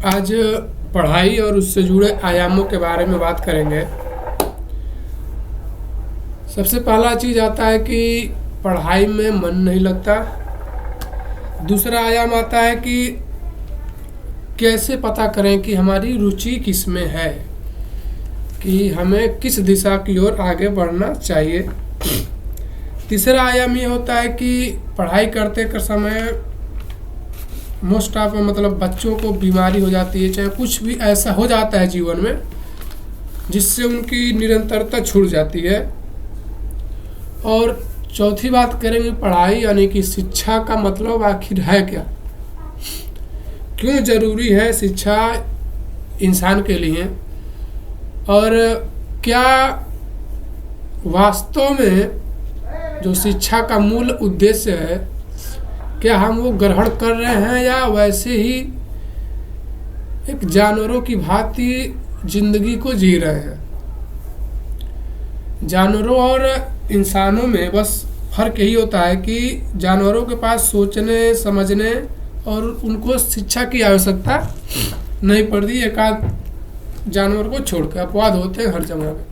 आज पढ़ाई और उससे जुड़े आयामों के बारे में बात करेंगे। सबसे पहला चीज़ आता है कि पढ़ाई में मन नहीं लगता। दूसरा आयाम आता है कि कैसे पता करें कि हमारी रुचि किस में है, कि हमें किस दिशा की ओर आगे बढ़ना चाहिए। तीसरा आयाम ये होता है कि पढ़ाई करते कर समय मोस्ट ऑफ मतलब बच्चों को बीमारी हो जाती है, चाहे कुछ भी ऐसा हो जाता है जीवन में जिससे उनकी निरंतरता छूट जाती है। और चौथी बात करेंगे पढ़ाई यानी कि शिक्षा का मतलब आखिर है क्या, क्यों ज़रूरी है शिक्षा इंसान के लिए, और क्या वास्तव में जो शिक्षा का मूल उद्देश्य है क्या हम वो ग्रहण कर रहे हैं या वैसे ही एक जानवरों की भांति जिंदगी को जी रहे हैं। जानवरों और इंसानों में बस फर्क यही होता है कि जानवरों के पास सोचने समझने और उनको शिक्षा की आवश्यकता नहीं पड़ती। एक आध जानवर को छोड़ के अपवाद होते हैं हर जगह में।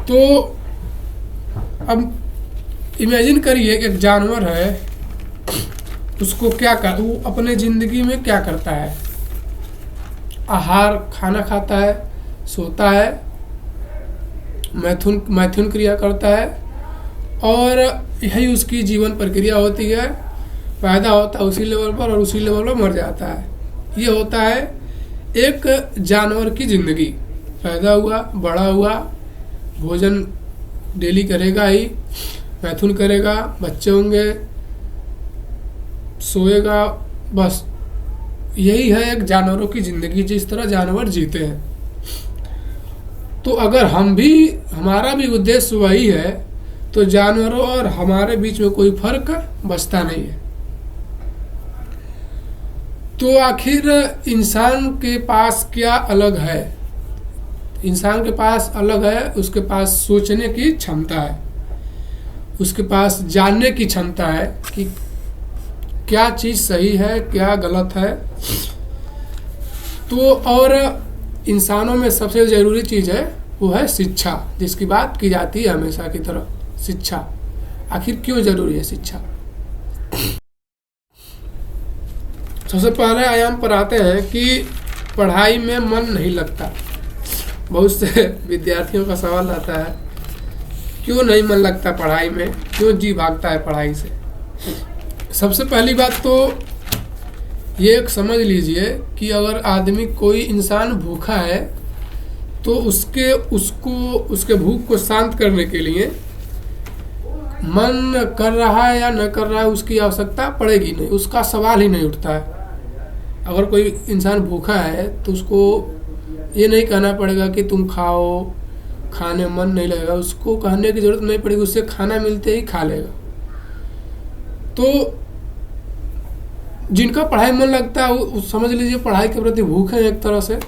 तो अब इमेजिन करिए कि एक जानवर है, उसको क्या कर, वो अपने ज़िंदगी में क्या करता है, आहार खाना खाता है, सोता है, मैथुन क्रिया करता है और यही उसकी जीवन प्रक्रिया होती है। पैदा होता है उसी लेवल पर और उसी लेवल पर मर जाता है। ये होता है एक जानवर की ज़िंदगी। पैदा हुआ, बड़ा हुआ, भोजन डेली करेगा ही, मैथुन करेगा, बच्चे होंगे, सोएगा, बस यही है एक जानवरों की ज़िंदगी, जिस तरह जानवर जीते हैं। तो अगर हमारा भी उद्देश्य वही है तो जानवरों और हमारे बीच में कोई फर्क बचता नहीं है। तो आखिर इंसान के पास क्या अलग है? इंसान के पास अलग है, उसके पास सोचने की क्षमता है, उसके पास जानने की क्षमता है कि क्या चीज़ सही है क्या गलत है। तो और इंसानों में सबसे ज़रूरी चीज़ है वो है शिक्षा, जिसकी बात की जाती है हमेशा की तरह। शिक्षा आखिर क्यों ज़रूरी है शिक्षा? सबसे पहले आयाम पर आते हैं कि पढ़ाई में मन नहीं लगता। बहुत से विद्यार्थियों का सवाल आता है क्यों नहीं मन लगता पढ़ाई में, क्यों जी भागता है पढ़ाई से। सबसे पहली बात तो ये एक समझ लीजिए कि अगर आदमी कोई इंसान भूखा है तो उसके भूख को शांत करने के लिए मन कर रहा है या न कर रहा है उसकी आवश्यकता पड़ेगी नहीं, उसका सवाल ही नहीं उठता है। अगर कोई इंसान भूखा है तो उसको ये नहीं कहना पड़ेगा कि तुम खाओ, खाने मन नहीं लगेगा, उसको कहने की ज़रूरत नहीं पड़ेगी, उससे खाना मिलते ही खा लेगा। तो जिनका पढ़ाई मन लगता है वो समझ लीजिए पढ़ाई के प्रति भूखे हैं एक तरह से,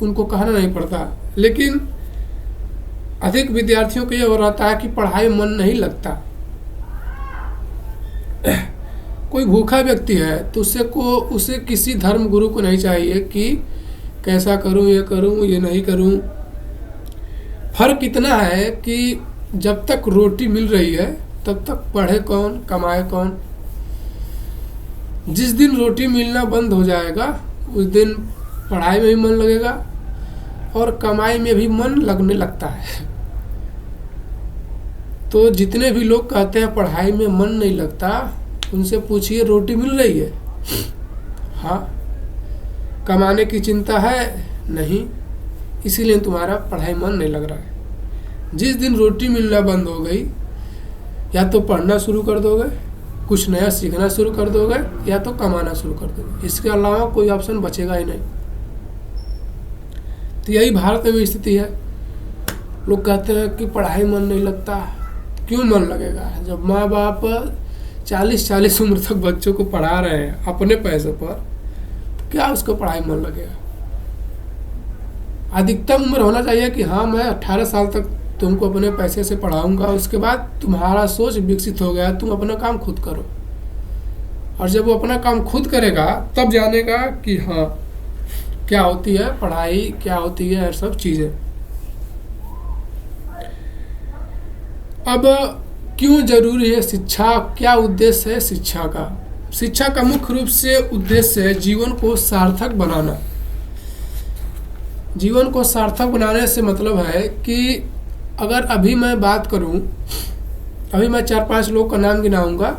उनको कहना नहीं पड़ता। लेकिन अधिक विद्यार्थियों को यह हो रहता है कि पढ़ाई मन नहीं लगता। कोई भूखा व्यक्ति है तो उसे किसी धर्म गुरु को नहीं चाहिए कि कैसा करूं, ये नहीं करूं। फर्क इतना है कि जब तक रोटी मिल रही है तब तक पढ़े कौन, कमाए कौन। जिस दिन रोटी मिलना बंद हो जाएगा उस दिन पढ़ाई में भी मन लगेगा और कमाई में भी मन लगने लगता है। तो जितने भी लोग कहते हैं पढ़ाई में मन नहीं लगता, उनसे पूछिए रोटी मिल रही है? हाँ। कमाने की चिंता है? नहीं, इसीलिए तुम्हारा पढ़ाई मन नहीं लग रहा है। जिस दिन रोटी मिलना बंद हो गई या तो पढ़ना शुरू कर दोगे, कुछ नया सीखना शुरू कर दोगे, या तो कमाना शुरू कर दोगे। इसके अलावा कोई ऑप्शन बचेगा ही नहीं। तो यही भारत में भी स्थिति है। लोग कहते हैं कि पढ़ाई मन नहीं लगता। क्यों मन लगेगा जब माँ बाप 40 उम्र तक बच्चों को पढ़ा रहे हैं अपने पैसे पर, क्या उसको पढ़ाई मन लगेगा? अधिकतम उम्र होना चाहिए कि हाँ मैं 18 साल तक तुमको अपने पैसे से पढ़ाऊंगा, उसके बाद तुम्हारा सोच विकसित हो गया, तुम अपना काम खुद करो। और जब वो अपना काम खुद करेगा तब जानेगा कि हाँ क्या होती है पढ़ाई, क्या होती है सब चीज़ें। अब क्यों जरूरी है शिक्षा, क्या उद्देश्य है शिक्षा का? शिक्षा का मुख्य रूप से उद्देश्य है जीवन को सार्थक बनाना। जीवन को सार्थक बनाने से मतलब है कि अगर अभी मैं बात करूं, अभी मैं 4-5 लोग का नाम गिनाऊंगा।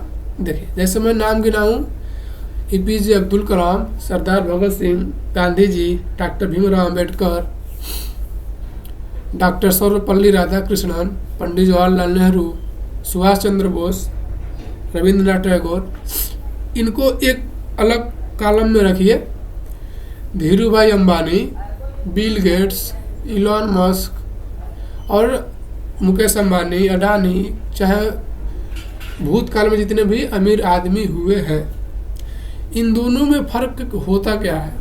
देखिए, जैसे मैं नाम गिनाऊं, APJ अब्दुल कलाम, सरदार भगत सिंह, गांधी जी, डॉक्टर भीमराव अम्बेडकर, डॉक्टर सर्वपल्ली राधाकृष्णन, पंडित जवाहरलाल नेहरू, सुभाष चंद्र बोस, रविंद्रनाथ टैगोर, इनको एक अलग कॉलम में रखिए। धीरू भाई Ambani, Bill Gates, Elon Musk और मुकेश अंबानी, अडानी, चाहे भूतकाल में जितने भी अमीर आदमी हुए हैं, इन दोनों में फर्क होता क्या है?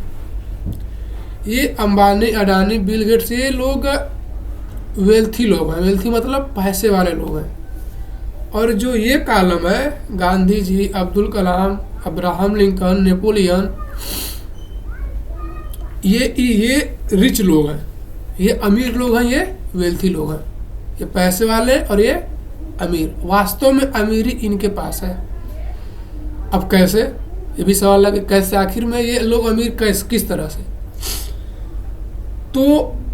ये अंबानी, अडानी, बिल गेट्स, ये लोग वेल्थी लोग हैं। वेल्थी मतलब पैसे वाले लोग हैं। और जो ये कॉलम है, Gandhi ji, Abdul Kalam, Abraham Lincoln, Napoleon, ये रिच लोग हैं, ये अमीर लोग हैं, ये वेल्थी लोग हैं। ये पैसे वाले और ये अमीर। वास्तव में अमीरी इनके पास है। अब कैसे, ये भी सवाल है कि कैसे, आखिर में ये लोग अमीर कैसे, किस तरह से? तो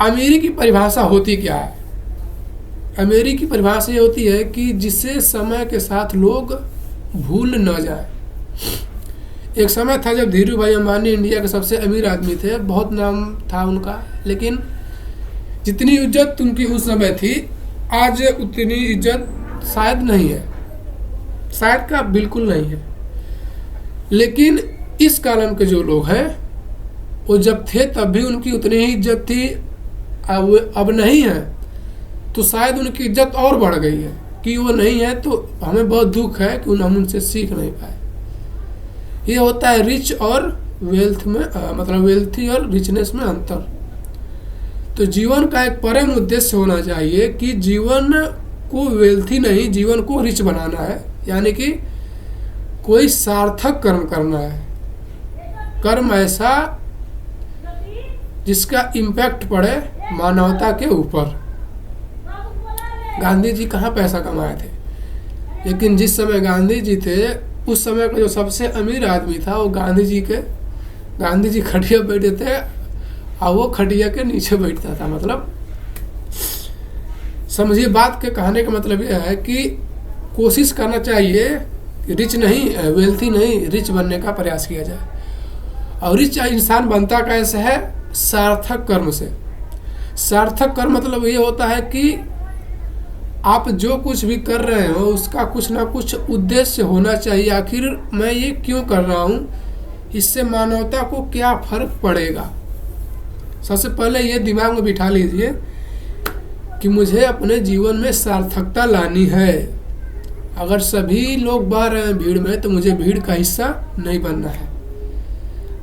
अमीरी की परिभाषा होती क्या है? अमीरी की परिभाषा ये होती है कि जिसे समय के साथ लोग भूल न जाए। एक समय था जब धीरू भाई अंबानी इंडिया के सबसे अमीर आदमी थे, बहुत नाम था उनका, लेकिन जितनी इज्जत उनकी उस समय थी, आज उतनी इज्जत शायद नहीं है, शायद का बिल्कुल नहीं है। लेकिन इस कॉलम के जो लोग हैं, वो जब थे तब भी उनकी उतनी ही इज्जत थी, अब नहीं है, तो शायद उनकी इज्जत और बढ़ गई है। कि वो नहीं है तो हमें बहुत दुख है कि हम उनसे सीख नहीं पाए। ये होता है रिच और वेल्थ में, मतलब वेल्थी और रिचनेस में अंतर। तो जीवन का एक परम उद्देश्य होना चाहिए कि जीवन को वेल्थी नहीं, जीवन को रिच बनाना है। यानी कि कोई सार्थक कर्म करना है, कर्म ऐसा जिसका इम्पैक्ट पड़े मानवता के ऊपर। गांधी जी कहाँ पैसा कमाए थे, लेकिन जिस समय गांधी जी थे, उस समय का जो सबसे अमीर आदमी था वो गांधी जी खटिया बैठे थे और वो खटिया के नीचे बैठता था। मतलब समझिए, बात के कहने का मतलब यह है कि कोशिश करना चाहिए कि रिच नहीं, वेल्थी नहीं, रिच बनने का प्रयास किया जाए। और रिच इंसान बनता कैसे है? सार्थक कर्म से। सार्थक कर्म मतलब ये होता है कि आप जो कुछ भी कर रहे हो उसका कुछ ना कुछ उद्देश्य होना चाहिए। आखिर मैं ये क्यों कर रहा हूँ, इससे मानवता को क्या फर्क पड़ेगा। सबसे पहले ये दिमाग में बिठा लीजिए कि मुझे अपने जीवन में सार्थकता लानी है। अगर सभी लोग बह रहे हैं भीड़ में, तो मुझे भीड़ का हिस्सा नहीं बनना है।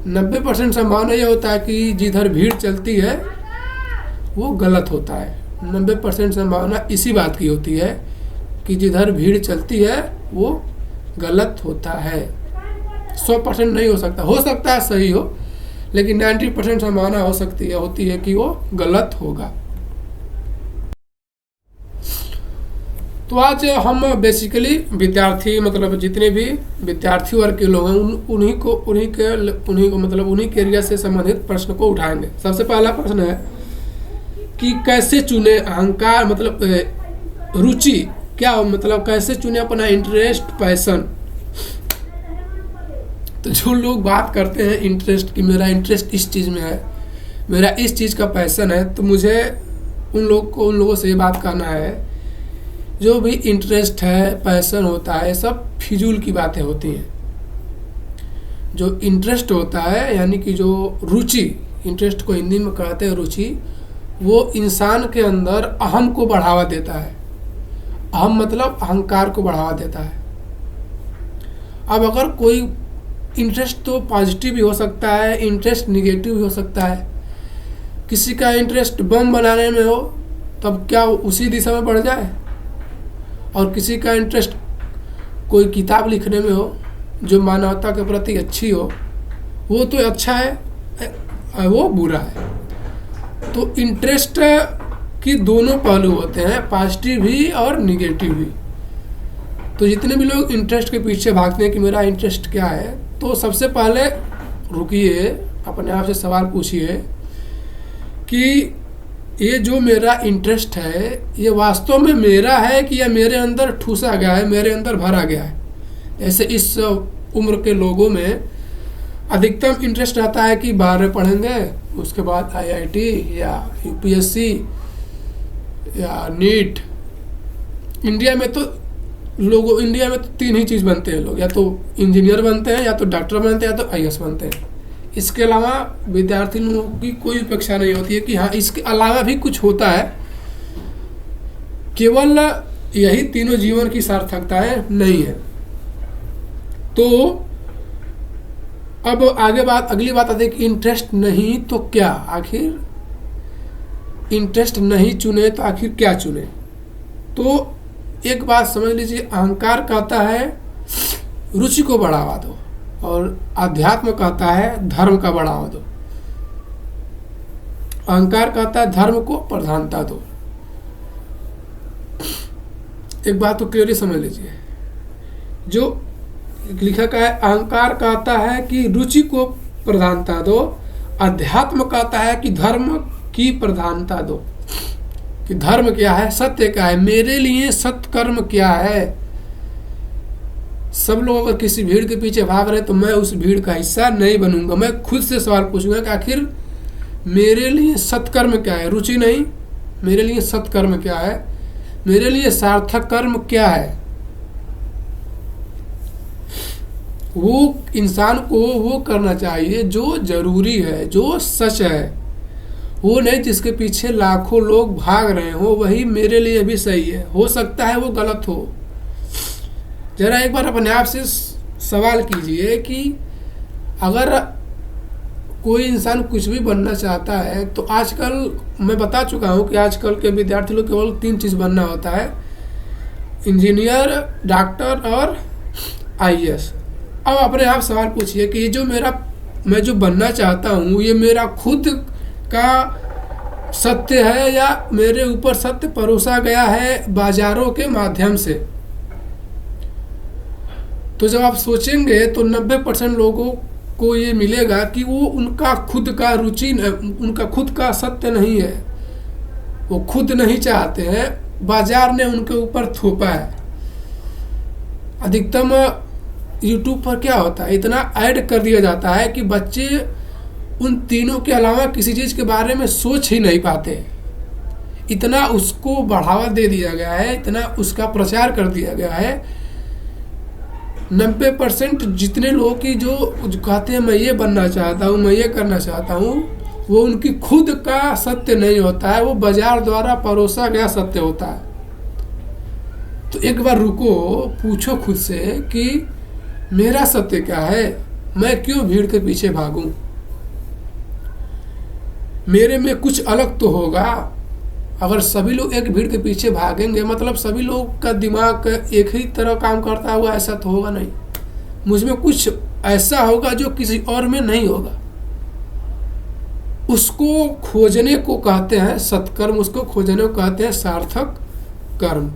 90% संभावना यह होता है कि जिधर भीड़ चलती है वो गलत होता है। 90% संभावना इसी बात की होती है कि जिधर भीड़ चलती है वो गलत होता है। 100% नहीं हो सकता है सही हो, लेकिन 90% संभावना होती है कि वो गलत होगा। तो आज हम बेसिकली विद्यार्थी, मतलब जितने भी विद्यार्थी वर्ग के लोग हैं उन्हीं को मतलब उन्हीं के एरिया से संबंधित प्रश्न को उठाएंगे। सबसे पहला प्रश्न है कि कैसे चुने अहंकार, मतलब रुचि क्या, मतलब कैसे चुने अपना इंटरेस्ट, पैशन। तो जो लोग बात करते हैं इंटरेस्ट की, मेरा इंटरेस्ट इस चीज़ में है, मेरा इस चीज़ का पैशन है, तो मुझे उन लोगों से ये बात करना है, जो भी इंटरेस्ट है, पैशन होता है, सब फिजूल की बातें होती हैं। जो इंटरेस्ट होता है, यानी कि जो रुचि, इंटरेस्ट को हिंदी में कहते हैं रुचि, वो इंसान के अंदर अहम को बढ़ावा देता है। अहम मतलब अहंकार को बढ़ावा देता है। अब अगर कोई इंटरेस्ट तो पॉजिटिव भी हो सकता है, इंटरेस्ट निगेटिव भी हो सकता है। किसी का इंटरेस्ट बम बनाने में हो, तब क्या उसी दिशा में बढ़ जाए? और किसी का इंटरेस्ट कोई किताब लिखने में हो, जो मानवता के प्रति अच्छी हो, वो तो अच्छा है, वो बुरा है। तो इंटरेस्ट की दोनों पहलू होते हैं, पॉजिटिव भी और निगेटिव भी। तो जितने भी लोग इंटरेस्ट के पीछे भागते हैं कि मेरा इंटरेस्ट क्या है, तो सबसे पहले रुकिए, अपने आप से सवाल पूछिए कि ये जो मेरा इंटरेस्ट है ये वास्तव में मेरा है कि या मेरे अंदर ठूसा गया है, मेरे अंदर भरा गया है। जैसे इस उम्र के लोगों में अधिकतम इंटरेस्ट रहता है कि 12 पढ़ेंगे, उसके बाद IIT या UPSC या नीट। इंडिया में तो 3 ही चीज़ बनते हैं लोग, या तो इंजीनियर बनते हैं, या तो डॉक्टर बनते हैं, या तो IAS बनते हैं। इसके अलावा विद्यार्थी लोगों की कोई अपेक्षा नहीं होती है कि हाँ इसके अलावा भी कुछ होता है। केवल यही तीनों जीवन की सार्थकताएं नहीं है। तो अब अगली बात आती है कि इंटरेस्ट नहीं तो क्या, आखिर इंटरेस्ट नहीं चुने तो आखिर क्या चुने। तो एक बात समझ लीजिए, अहंकार कहता है रुचि को बढ़ावा दो, और अध्यात्म कहता है धर्म का बढ़ावा दो। अहंकार कहता है धर्म को प्रधानता दो। एक बात तो क्लियरली समझ लीजिए, जो लेखक है, अहंकार कहता है कि रुचि को प्रधानता दो, अध्यात्म कहता है कि धर्म की प्रधानता दो। कि धर्म क्या है, सत्य क्या है, मेरे लिए सत्कर्म क्या है। सब लोग अगर किसी भीड़ के पीछे भाग रहे तो मैं उस भीड़ का हिस्सा नहीं बनूंगा। मैं खुद से सवाल पूछूंगा कि आखिर मेरे लिए सत्कर्म क्या है, रुचि नहीं, मेरे लिए सत्कर्म क्या है, मेरे लिए सार्थक कर्म क्या है। वो इंसान को वो करना चाहिए जो जरूरी है, जो सच है, वो नहीं जिसके पीछे लाखों लोग भाग रहे हो वही मेरे लिए भी सही है। हो सकता है वो गलत हो। जरा एक बार अपने आप से सवाल कीजिए कि अगर कोई इंसान कुछ भी बनना चाहता है तो आजकल मैं बता चुका हूँ कि आजकल के विद्यार्थी लोग केवल 3 चीज़ बनना होता है, इंजीनियर, डॉक्टर और IAS। अब अपने आप सवाल पूछिए कि ये जो मैं जो बनना चाहता हूँ ये मेरा खुद का सत्य है या मेरे ऊपर सत्य परोसा गया है बाजारों के माध्यम से। तो जब आप सोचेंगे तो 90% लोगों को ये मिलेगा कि वो उनका खुद का रुचि, उनका खुद का सत्य नहीं है, वो खुद नहीं चाहते हैं, बाजार ने उनके ऊपर थोपा है। अधिकतम YouTube पर क्या होता है, इतना ऐड कर दिया जाता है कि बच्चे उन तीनों के अलावा किसी चीज़ के बारे में सोच ही नहीं पाते। इतना उसको बढ़ावा दे दिया गया है, इतना उसका प्रचार कर दिया गया है। 90% जितने लोगों की जो कहते हैं मैं ये बनना चाहता हूँ, मैं ये करना चाहता हूँ, वो उनकी खुद का सत्य नहीं होता है, वो बाजार द्वारा परोसा गया सत्य होता है। तो एक बार रुको, पूछो खुद से कि मेरा सत्य क्या है, मैं क्यों भीड़ के पीछे भागूं। मेरे में कुछ अलग तो होगा। अगर सभी लोग एक भीड़ के पीछे भागेंगे मतलब सभी लोग का दिमाग एक ही तरह काम करता हुआ, ऐसा तो होगा नहीं। मुझ में कुछ ऐसा होगा जो किसी और में नहीं होगा। उसको खोजने को कहते हैं सत्कर्म, उसको खोजने को कहते हैं सार्थक कर्म।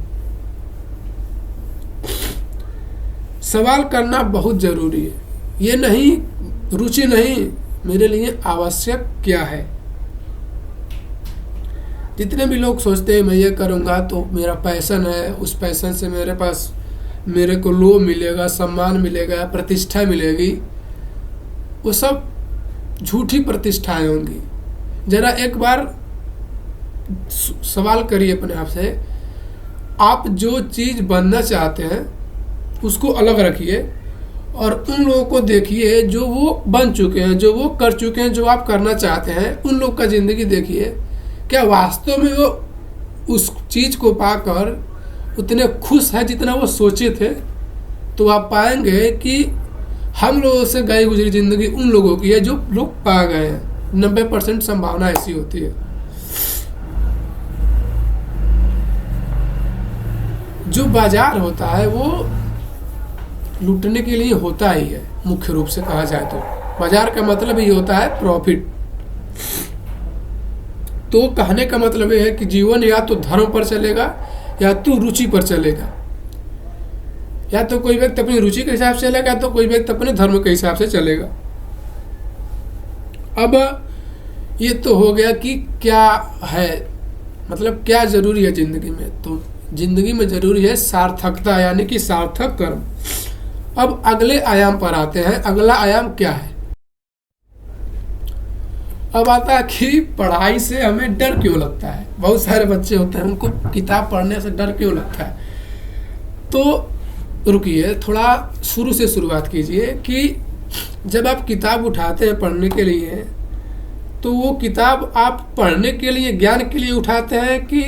सवाल करना बहुत जरूरी है। ये नहीं, रुचि नहीं, मेरे लिए आवश्यक क्या है। जितने भी लोग सोचते हैं मैं ये करूँगा तो मेरा पैशन है, उस पैशन से मेरे को लोभ मिलेगा, सम्मान मिलेगा, प्रतिष्ठा मिलेगी, वो सब झूठी प्रतिष्ठाएं होंगी। जरा एक बार सवाल करिए अपने आप से, आप जो चीज़ बनना चाहते हैं उसको अलग रखिए और उन लोगों को देखिए जो वो बन चुके हैं, जो वो कर चुके हैं, जो आप करना चाहते हैं, उन लोग का ज़िंदगी देखिए। क्या वास्तव में वो उस चीज़ को पाकर उतने खुश है जितना वो सोचे थे? तो आप पाएंगे कि हम लोगों से गई गुजरी ज़िंदगी उन लोगों की है जो लोग पा गए हैं। 90% संभावना ऐसी होती है। जो बाजार होता है वो लूटने के लिए होता ही है। मुख्य रूप से कहा जाए तो बाजार का मतलब ये होता है प्रॉफिट। तो कहने का मतलब ये है कि जीवन या तो धर्म पर चलेगा या तो रुचि पर चलेगा। या तो कोई व्यक्ति अपनी रुचि के हिसाब से चलेगा, तो कोई व्यक्ति अपने धर्म के हिसाब से चलेगा। अब ये तो हो गया कि क्या है, मतलब क्या जरूरी है जिंदगी में। तो जिंदगी में जरूरी है सार्थकता, यानी कि सार्थक कर्म। अब अगले आयाम पर आते हैं। अगला आयाम क्या है? अब आता है कि पढ़ाई से हमें डर क्यों लगता है। बहुत सारे बच्चे होते हैं उनको किताब पढ़ने से डर क्यों लगता है। तो रुकिए, थोड़ा शुरू से शुरुआत कीजिए कि जब आप किताब उठाते हैं पढ़ने के लिए, तो वो किताब आप पढ़ने के लिए, ज्ञान के लिए उठाते हैं कि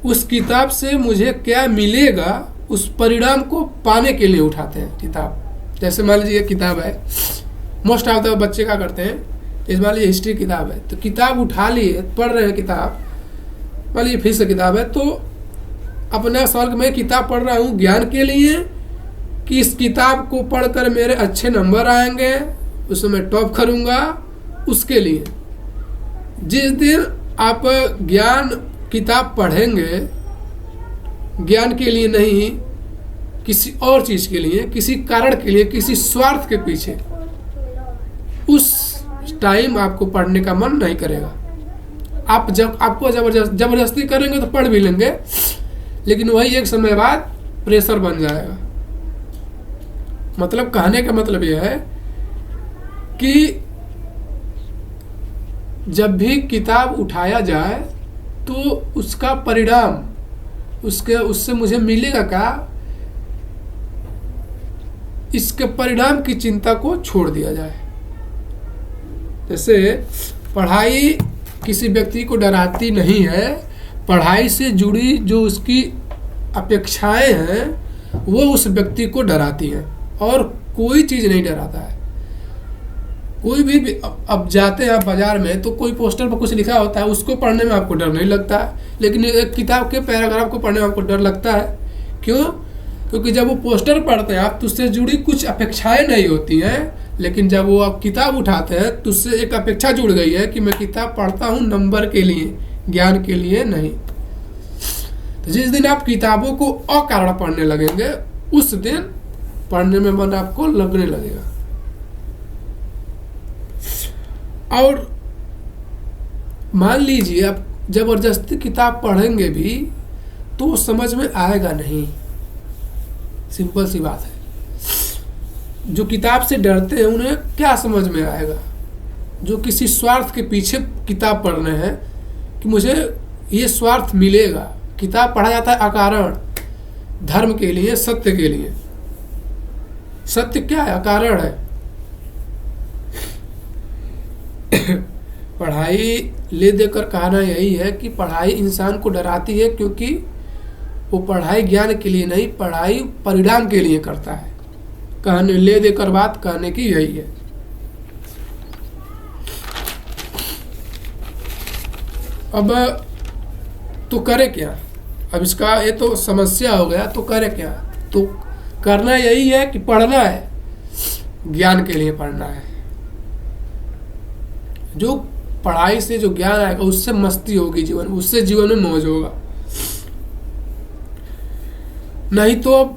उस किताब से मुझे क्या मिलेगा, उस परिणाम को पाने के लिए उठाते हैं किताब। जैसे मान लीजिए किताब है, मोस्ट ऑफ द बच्चे क्या करते हैं, इस मान लीजिए हिस्ट्री किताब है, तो किताब उठा लिए, पढ़ रहे हैं किताब, मान लीजिए फिर से किताब है, तो अपना स्वर्ग में किताब पढ़ रहा हूँ ज्ञान के लिए कि इस किताब को पढ़कर मेरे अच्छे नंबर आएंगे, उसमें मैं टॉप करूँगा, उसके लिए। जिस दिन आप ज्ञान किताब पढ़ेंगे, ज्ञान के लिए नहीं, किसी और चीज़ के लिए, किसी कारण के लिए, किसी स्वार्थ के पीछे, उस टाइम आपको पढ़ने का मन नहीं करेगा। आप जब आपको जबरदस्ती करेंगे तो पढ़ भी लेंगे, लेकिन वही एक समय बाद प्रेशर बन जाएगा। मतलब कहने का मतलब यह है कि जब भी किताब उठाया जाए तो उसका परिणाम, उससे मुझे मिलेगा क्या, इसके परिणाम की चिंता को छोड़ दिया जाए। जैसे पढ़ाई किसी व्यक्ति को डराती नहीं है, पढ़ाई से जुड़ी जो उसकी अपेक्षाएं हैं वो उस व्यक्ति को डराती हैं, और कोई चीज़ नहीं डराता है। कोई भी अब जाते हैं आप बाजार में, तो कोई पोस्टर पर कुछ लिखा होता है, उसको पढ़ने में आपको डर नहीं लगता है, लेकिन एक किताब के पैराग्राफ को पढ़ने में आपको डर लगता है। क्यों? क्योंकि जब वो पोस्टर पढ़ते हैं आप, तो उससे जुड़ी कुछ अपेक्षाएं नहीं होती हैं, लेकिन जब वो आप किताब उठाते हैं तो उससे एक अपेक्षा जुड़ गई है कि मैं किताब पढ़ता हूँ नंबर के लिए, ज्ञान के लिए नहीं। तो जिस दिन आप किताबों को अकारण पढ़ने लगेंगे, उस दिन पढ़ने में मन आपको लगने लगेगा। और मान लीजिए आप जबरदस्ती किताब पढ़ेंगे भी तो समझ में आएगा नहीं। सिंपल सी बात है। जो किताब से डरते हैं उन्हें क्या समझ में आएगा? जो किसी स्वार्थ के पीछे किताब पढ़ रहे हैं कि मुझे ये स्वार्थ मिलेगा। किताब पढ़ा जाता है अकारण, धर्म के लिए, सत्य के लिए। सत्य क्या है? अकारण है। पढ़ाई ले देकर कहना यही है कि पढ़ाई इंसान को डराती है, क्योंकि वो पढ़ाई ज्ञान के लिए नहीं, पढ़ाई परिणाम के लिए करता है। कहने ले देकर बात कहने की यही है। अब तो करे क्या? अब इसका ये तो समस्या हो गया, तो करे क्या? तो करना यही है कि पढ़ना है, ज्ञान के लिए पढ़ना है। जो पढ़ाई से जो ज्ञान आएगा उससे मस्ती होगी जीवन, उससे जीवन में मौज होगा। नहीं तो अब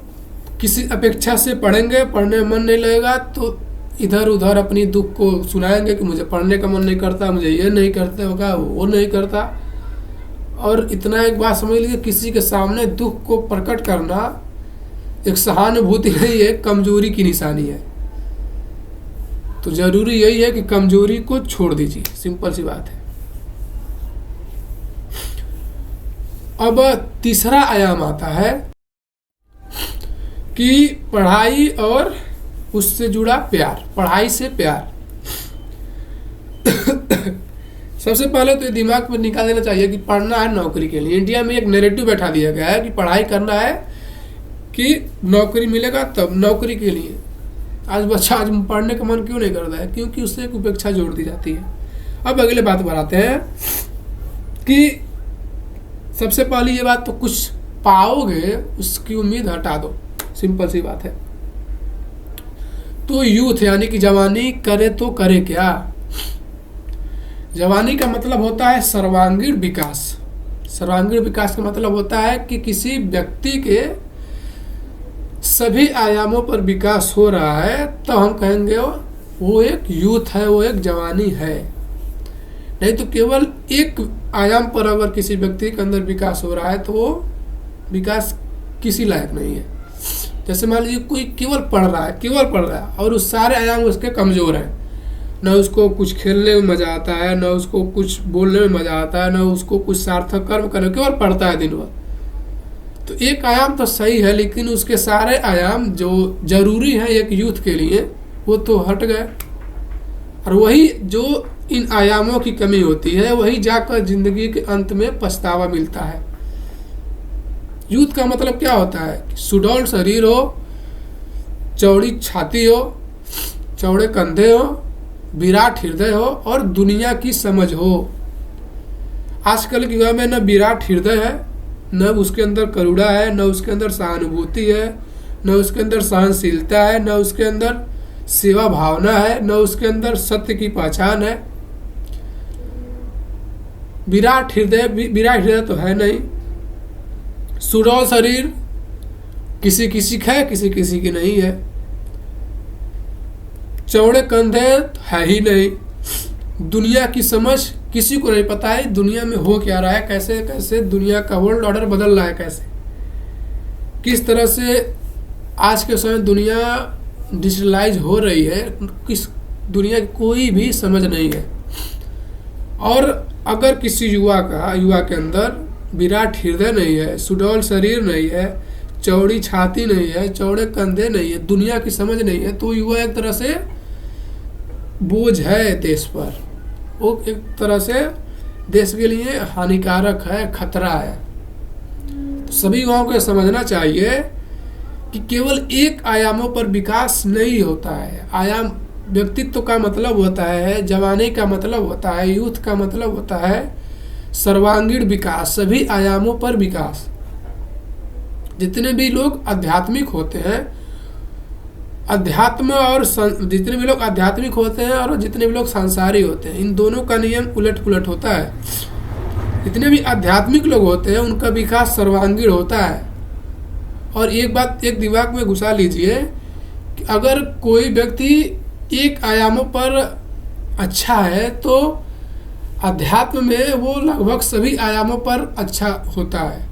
किसी अपेक्षा से पढ़ेंगे, पढ़ने में मन नहीं लगेगा, तो इधर उधर अपनी दुख को सुनाएंगे कि मुझे पढ़ने का मन नहीं करता, मुझे ये नहीं करते होगा, वो नहीं करता। और इतना एक बात समझ लीजिए, किसी के सामने दुख को प्रकट करना एक सहानुभूति नहीं है, कमजोरी की निशानी है। तो जरूरी यही है कि कमजोरी को छोड़ दीजिए, सिंपल सी बात है। अब तीसरा आयाम आता है कि पढ़ाई और उससे जुड़ा प्यार, पढ़ाई से प्यार। सबसे पहले तो ये दिमाग में निकाल देना चाहिए कि पढ़ना है नौकरी के लिए। इंडिया में एक नैरेटिव बैठा दिया गया है कि पढ़ाई करना है कि नौकरी मिलेगा, तब नौकरी के लिए। आज पढ़ने का मन क्यों नहीं करता है? क्योंकि उससे एक उपेक्षा जोड़ दी जाती है। अब अगले बात पर आते हैं कि सबसे पहली ये बात, तो कुछ पाओगे उसकी उम्मीद हटा दो, सिंपल सी बात है। तो यूथ यानी कि जवानी करे तो करे क्या। जवानी का मतलब होता है सर्वांगीण विकास। सर्वांगीण विकास का मतलब होता है कि किसी व्यक्ति के सभी आयामों पर विकास हो रहा है, तो हम कहेंगे वो एक यूथ है, वो एक जवानी है। नहीं तो केवल एक आयाम पर अगर किसी व्यक्ति के अंदर विकास हो रहा है तो वो विकास किसी लायक नहीं है। जैसे मान लीजिए कोई केवल पढ़ रहा है और उस सारे आयाम उसके कमज़ोर हैं, न उसको कुछ खेलने में मज़ा आता है, न उसको कुछ बोलने में मज़ा आता है, न उसको कुछ सार्थक कर्म करने, केवल पढ़ता है दिन भर। तो एक आयाम तो सही है, लेकिन उसके सारे आयाम जो जरूरी हैं एक यूथ के लिए वो तो हट गए। और वही जो इन आयामों की कमी होती है, वही जाकर जिंदगी के अंत में पछतावा मिलता है। यूथ का मतलब क्या होता है? सुडौल शरीर हो, चौड़ी छाती हो, चौड़े कंधे हो, विराट हृदय हो और दुनिया की समझ हो। आजकल के युवा में न विराट हृदय है, न उसके अंदर करुणा है, न उसके अंदर सहानुभूति है, न उसके अंदर सहनशीलता है, न उसके अंदर सेवा भावना है, न उसके अंदर सत्य की पहचान है। विराट हृदय तो है नहीं। सुडौल शरीर किसी किसी का है, किसी किसी की नहीं है। चौड़े कंधे है ही नहीं। दुनिया की समझ किसी को नहीं पता है दुनिया में हो क्या रहा है, कैसे कैसे दुनिया का वर्ल्ड ऑर्डर बदल रहा है, कैसे किस तरह से आज के समय दुनिया डिजिटलाइज हो रही है, किस दुनिया की कोई भी समझ नहीं है। और अगर किसी युवा के अंदर विराट हृदय नहीं है, सुडौल शरीर नहीं है, चौड़ी छाती नहीं है, चौड़े कंधे नहीं है, दुनिया की समझ नहीं है, तो युवा एक तरह से बोझ है देश पर। वो एक तरह से देश के लिए हानिकारक है, खतरा है। तो सभी युवाओं को समझना चाहिए कि केवल एक आयामों पर विकास नहीं होता है। आयाम व्यक्तित्व का मतलब होता है, जवानी का मतलब होता है, यूथ का मतलब होता है सर्वांगीण विकास, सभी आयामों पर विकास। जितने भी लोग आध्यात्मिक होते हैं, जितने भी लोग आध्यात्मिक होते हैं और जितने भी लोग सांसारिक होते हैं, इन दोनों का नियम उलट पुलट होता है। जितने भी आध्यात्मिक लोग होते हैं उनका विकास सर्वांगीण होता है। और एक बात एक दिमाग में घुसा लीजिए कि अगर कोई व्यक्ति एक आयामों पर अच्छा है तो अध्यात्म में वो लगभग सभी आयामों पर अच्छा होता है।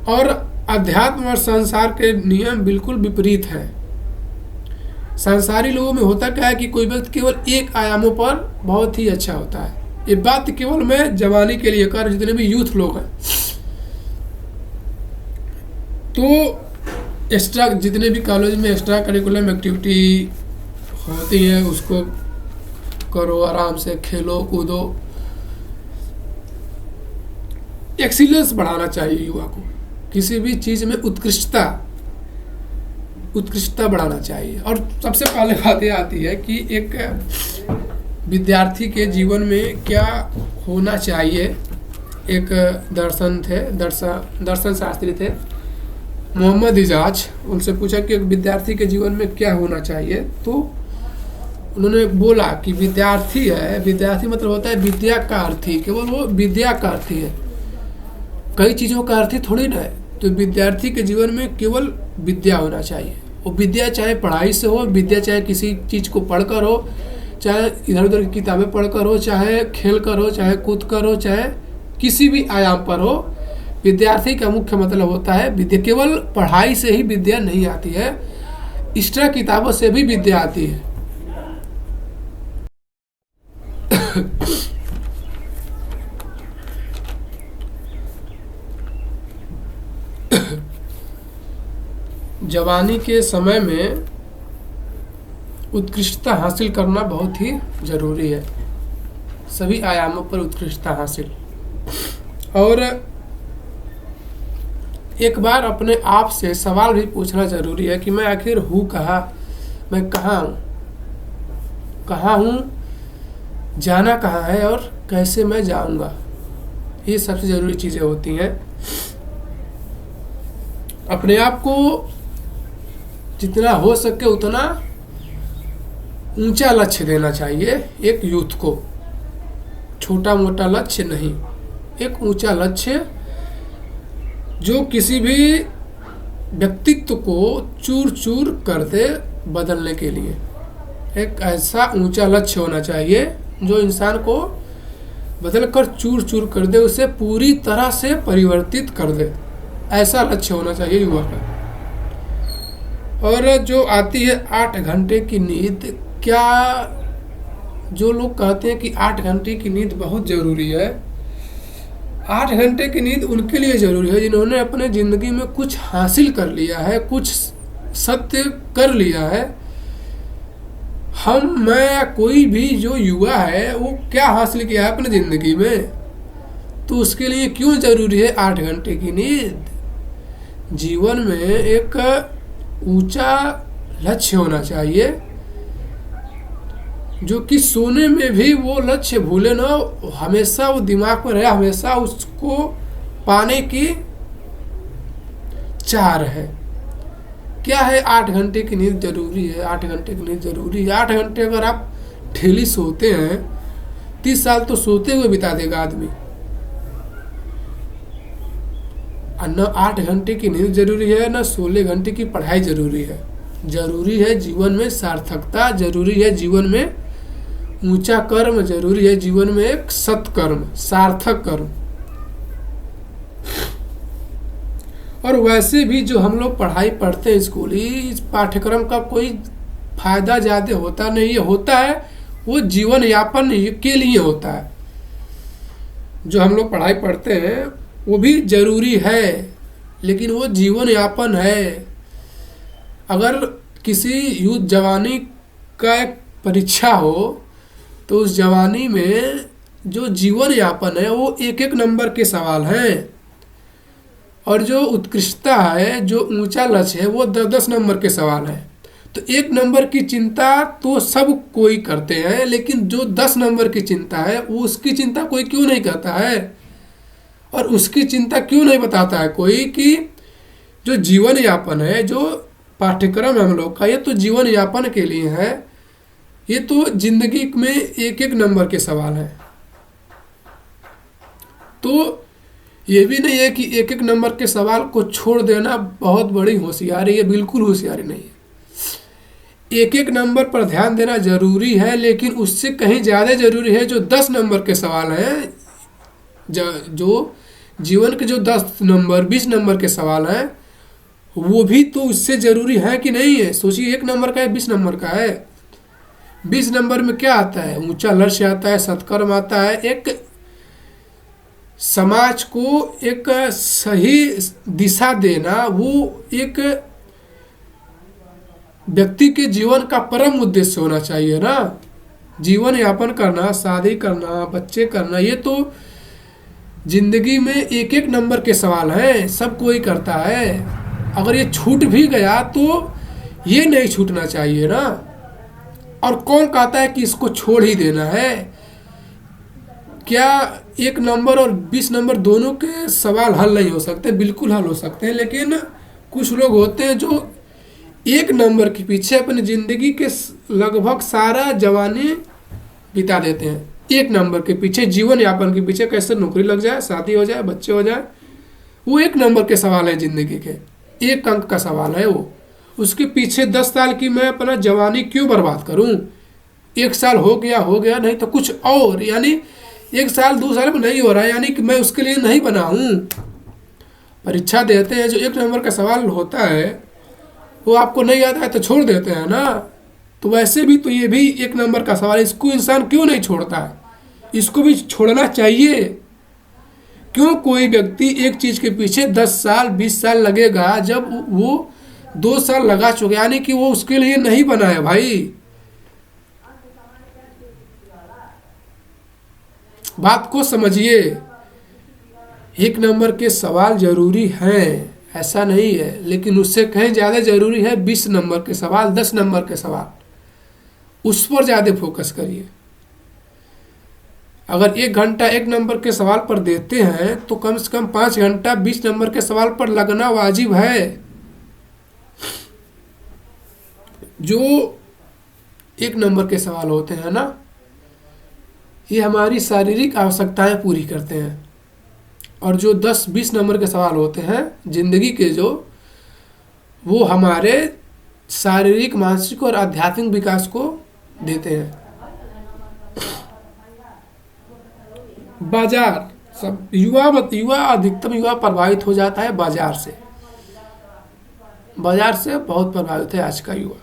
और अध्यात्म और संसार के नियम बिल्कुल विपरीत हैं। संसारी लोगों में होता क्या है कि कोई व्यक्ति केवल एक आयामों पर बहुत ही अच्छा होता है। ये बात केवल मैं जवानी के लिए कर, जितने भी यूथ लोग हैं तो जितने भी कॉलेज में एक्स्ट्रा करिकुलम एक्टिविटी होती है उसको करो, आराम से खेलो कूदो। एक्सीलेंस बढ़ाना चाहिए युवा को, किसी भी चीज़ में उत्कृष्टता बढ़ाना चाहिए। और सबसे पहले बात यह आती है कि एक विद्यार्थी के जीवन में क्या होना चाहिए। एक दर्शन शास्त्री थे मोहम्मद इजाज, उनसे पूछा कि एक विद्यार्थी के जीवन में क्या होना चाहिए, तो उन्होंने बोला कि विद्यार्थी मतलब होता है विद्या का अर्थी, केवल वो विद्या का अर्थी है, कई चीज़ों का अर्थी थोड़ी ना है। तो विद्यार्थी के जीवन में केवल विद्या होना चाहिए। वो विद्या चाहे पढ़ाई से हो, विद्या चाहे किसी चीज़ को पढ़कर हो, चाहे इधर उधर की किताबें पढ़कर हो, चाहे खेल कर हो, चाहे कूद कर हो, चाहे किसी भी आयाम पर हो। विद्यार्थी का मुख्य मतलब होता है विद्या। केवल पढ़ाई से ही विद्या नहीं आती है, एक्स्ट्रा किताबों से भी विद्या आती है। जवानी के समय में उत्कृष्टता हासिल करना बहुत ही जरूरी है, सभी आयामों पर उत्कृष्टता हासिल। और एक बार अपने आप से सवाल भी पूछना जरूरी है कि मैं आखिर हूँ कहाँ, मैं कहाँ हूँ, जाना कहाँ है और कैसे मैं जाऊँगा। ये सबसे ज़रूरी चीज़ें होती हैं। अपने आप को जितना हो सके उतना ऊंचा लक्ष्य देना चाहिए एक यूथ को, छोटा मोटा लक्ष्य नहीं, एक ऊंचा लक्ष्य जो किसी भी व्यक्तित्व को चूर चूर कर दे बदलने के लिए। एक ऐसा ऊंचा लक्ष्य होना चाहिए जो इंसान को बदलकर चूर चूर कर दे, उसे पूरी तरह से परिवर्तित कर दे। ऐसा लक्ष्य होना चाहिए युवा का। और जो आती है 8 घंटे की नींद, क्या जो लोग कहते हैं कि 8 घंटे की नींद बहुत ज़रूरी है, 8 घंटे की नींद उनके लिए ज़रूरी है जिन्होंने अपने ज़िंदगी में कुछ हासिल कर लिया है, कुछ सत्य कर लिया है। मैं या कोई भी जो युवा है वो क्या हासिल किया है अपने ज़िंदगी में, तो उसके लिए क्यों ज़रूरी है 8 घंटे की नींद। जीवन में एक ऊंचा लक्ष्य होना चाहिए जो कि सोने में भी वो लक्ष्य भूले ना, हमेशा वो दिमाग में रहे, हमेशा उसको पाने की चाह रहे। क्या है 8 घंटे की नींद ज़रूरी है, 8 घंटे की नींद ज़रूरी है। 8 घंटे अगर आप डेली सोते हैं, 30 साल तो सोते हुए बिता देगा आदमी। न 8 घंटे की नींद जरूरी है, न 16 घंटे की पढ़ाई जरूरी है। जरूरी है जीवन में सार्थकता, जरूरी है जीवन में ऊंचा कर्म, जरूरी है जीवन में एक सत्कर्म, सार्थक कर्म। और वैसे भी जो हम लोग पढ़ाई पढ़ते हैं स्कूली, इस पाठ्यक्रम का कोई फायदा ज़्यादा होता नहीं है, होता है वो जीवन यापन के लिए होता है। जो हम लोग पढ़ाई पढ़ते हैं वो भी जरूरी है, लेकिन वो जीवन यापन है। अगर किसी यूथ जवानी का एक परीक्षा हो तो उस जवानी में जो जीवन यापन है वो एक एक नंबर के सवाल हैं, और जो उत्कृष्टता है, जो ऊंचा लक्ष्य है, वो 10-10 नंबर के सवाल हैं। तो 1 नंबर की चिंता तो सब कोई करते हैं, लेकिन जो 10 नंबर की चिंता है वो उसकी चिंता कोई क्यों नहीं करता है, और उसकी चिंता क्यों नहीं बताता है कोई कि जो जीवन यापन है, जो पाठ्यक्रम है हम लोग का, ये तो जीवन यापन के लिए है, ये तो जिंदगी में एक एक नंबर के सवाल हैं। तो ये भी नहीं है कि एक एक नंबर के सवाल को छोड़ देना बहुत बड़ी होशियारी है, बिल्कुल होशियारी नहीं है। एक एक नंबर पर ध्यान देना जरूरी है, लेकिन उससे कहीं ज़्यादा जरूरी है जो 10 नंबर के सवाल हैं, जो जीवन के जो 10 नंबर 20 नंबर के सवाल हैं, वो भी तो उससे ज़रूरी है कि नहीं है। सोचिए 1 नंबर का है, 20 नंबर का है। 20 नंबर में क्या आता है? ऊंचा लक्ष्य आता है, सत्कर्म आता है, एक समाज को एक सही दिशा देना, वो एक व्यक्ति के जीवन का परम उद्देश्य होना चाहिए ना। जीवन यापन करना, शादी करना, बच्चे करना, ये तो जिंदगी में एक एक नंबर के सवाल हैं, सब कोई करता है। अगर ये छूट भी गया तो ये नहीं छूटना चाहिए ना। और कौन कहता है कि इसको छोड़ ही देना है? क्या 1 नंबर और 20 नंबर दोनों के सवाल हल नहीं हो सकते? बिल्कुल हल हो सकते हैं, लेकिन कुछ लोग होते हैं जो 1 नंबर के पीछे अपनी ज़िंदगी के लगभग सारा जवानी बिता देते हैं। 1 नंबर के पीछे, जीवन यापन के पीछे, कैसे नौकरी लग जाए, शादी हो जाए, बच्चे हो जाए, वो 1 नंबर के सवाल है जिंदगी के, 1 अंक का सवाल है वो। उसके पीछे 10 साल की मैं अपना जवानी क्यों बर्बाद करूं? 1 साल हो गया, नहीं तो कुछ और, यानी 1 साल 2 साल में नहीं हो रहा है, यानी कि मैं उसके लिए नहीं बना हूं। परीक्षा देते हैं, जो 1 नंबर का सवाल होता है वो आपको नहीं आता है तो छोड़ देते हैं ना। तो वैसे भी तो ये भी 1 नंबर का सवाल है, इसको इंसान क्यों नहीं छोड़ता है? इसको भी छोड़ना चाहिए। क्यों कोई व्यक्ति एक चीज़ के पीछे 10 साल 20 साल लगेगा, जब वो 2 साल लगा चुके, यानी कि वो उसके लिए नहीं बना है भाई। बात को समझिए। 1 नंबर के सवाल जरूरी हैं, ऐसा नहीं है, लेकिन उससे कहीं ज़्यादा जरूरी है 20 नंबर के सवाल, 10 नंबर के सवाल, उस पर ज़्यादा फोकस करिए। अगर 1 घंटा 1 नंबर के सवाल पर देते हैं तो कम से कम 5 घंटा 20 नंबर के सवाल पर लगना वाजिब है। जो 1 नंबर के सवाल होते हैं ना, ये हमारी शारीरिक आवश्यकताएं पूरी करते हैं, और जो 10-20 नंबर के सवाल होते हैं जिंदगी के, जो वो हमारे शारीरिक, मानसिक और आध्यात्मिक विकास को देते हैं। बाजार, सब युवा अधिकतम युवा प्रभावित हो जाता है बाजार से। बाजार से बहुत प्रभावित है आज का युवा।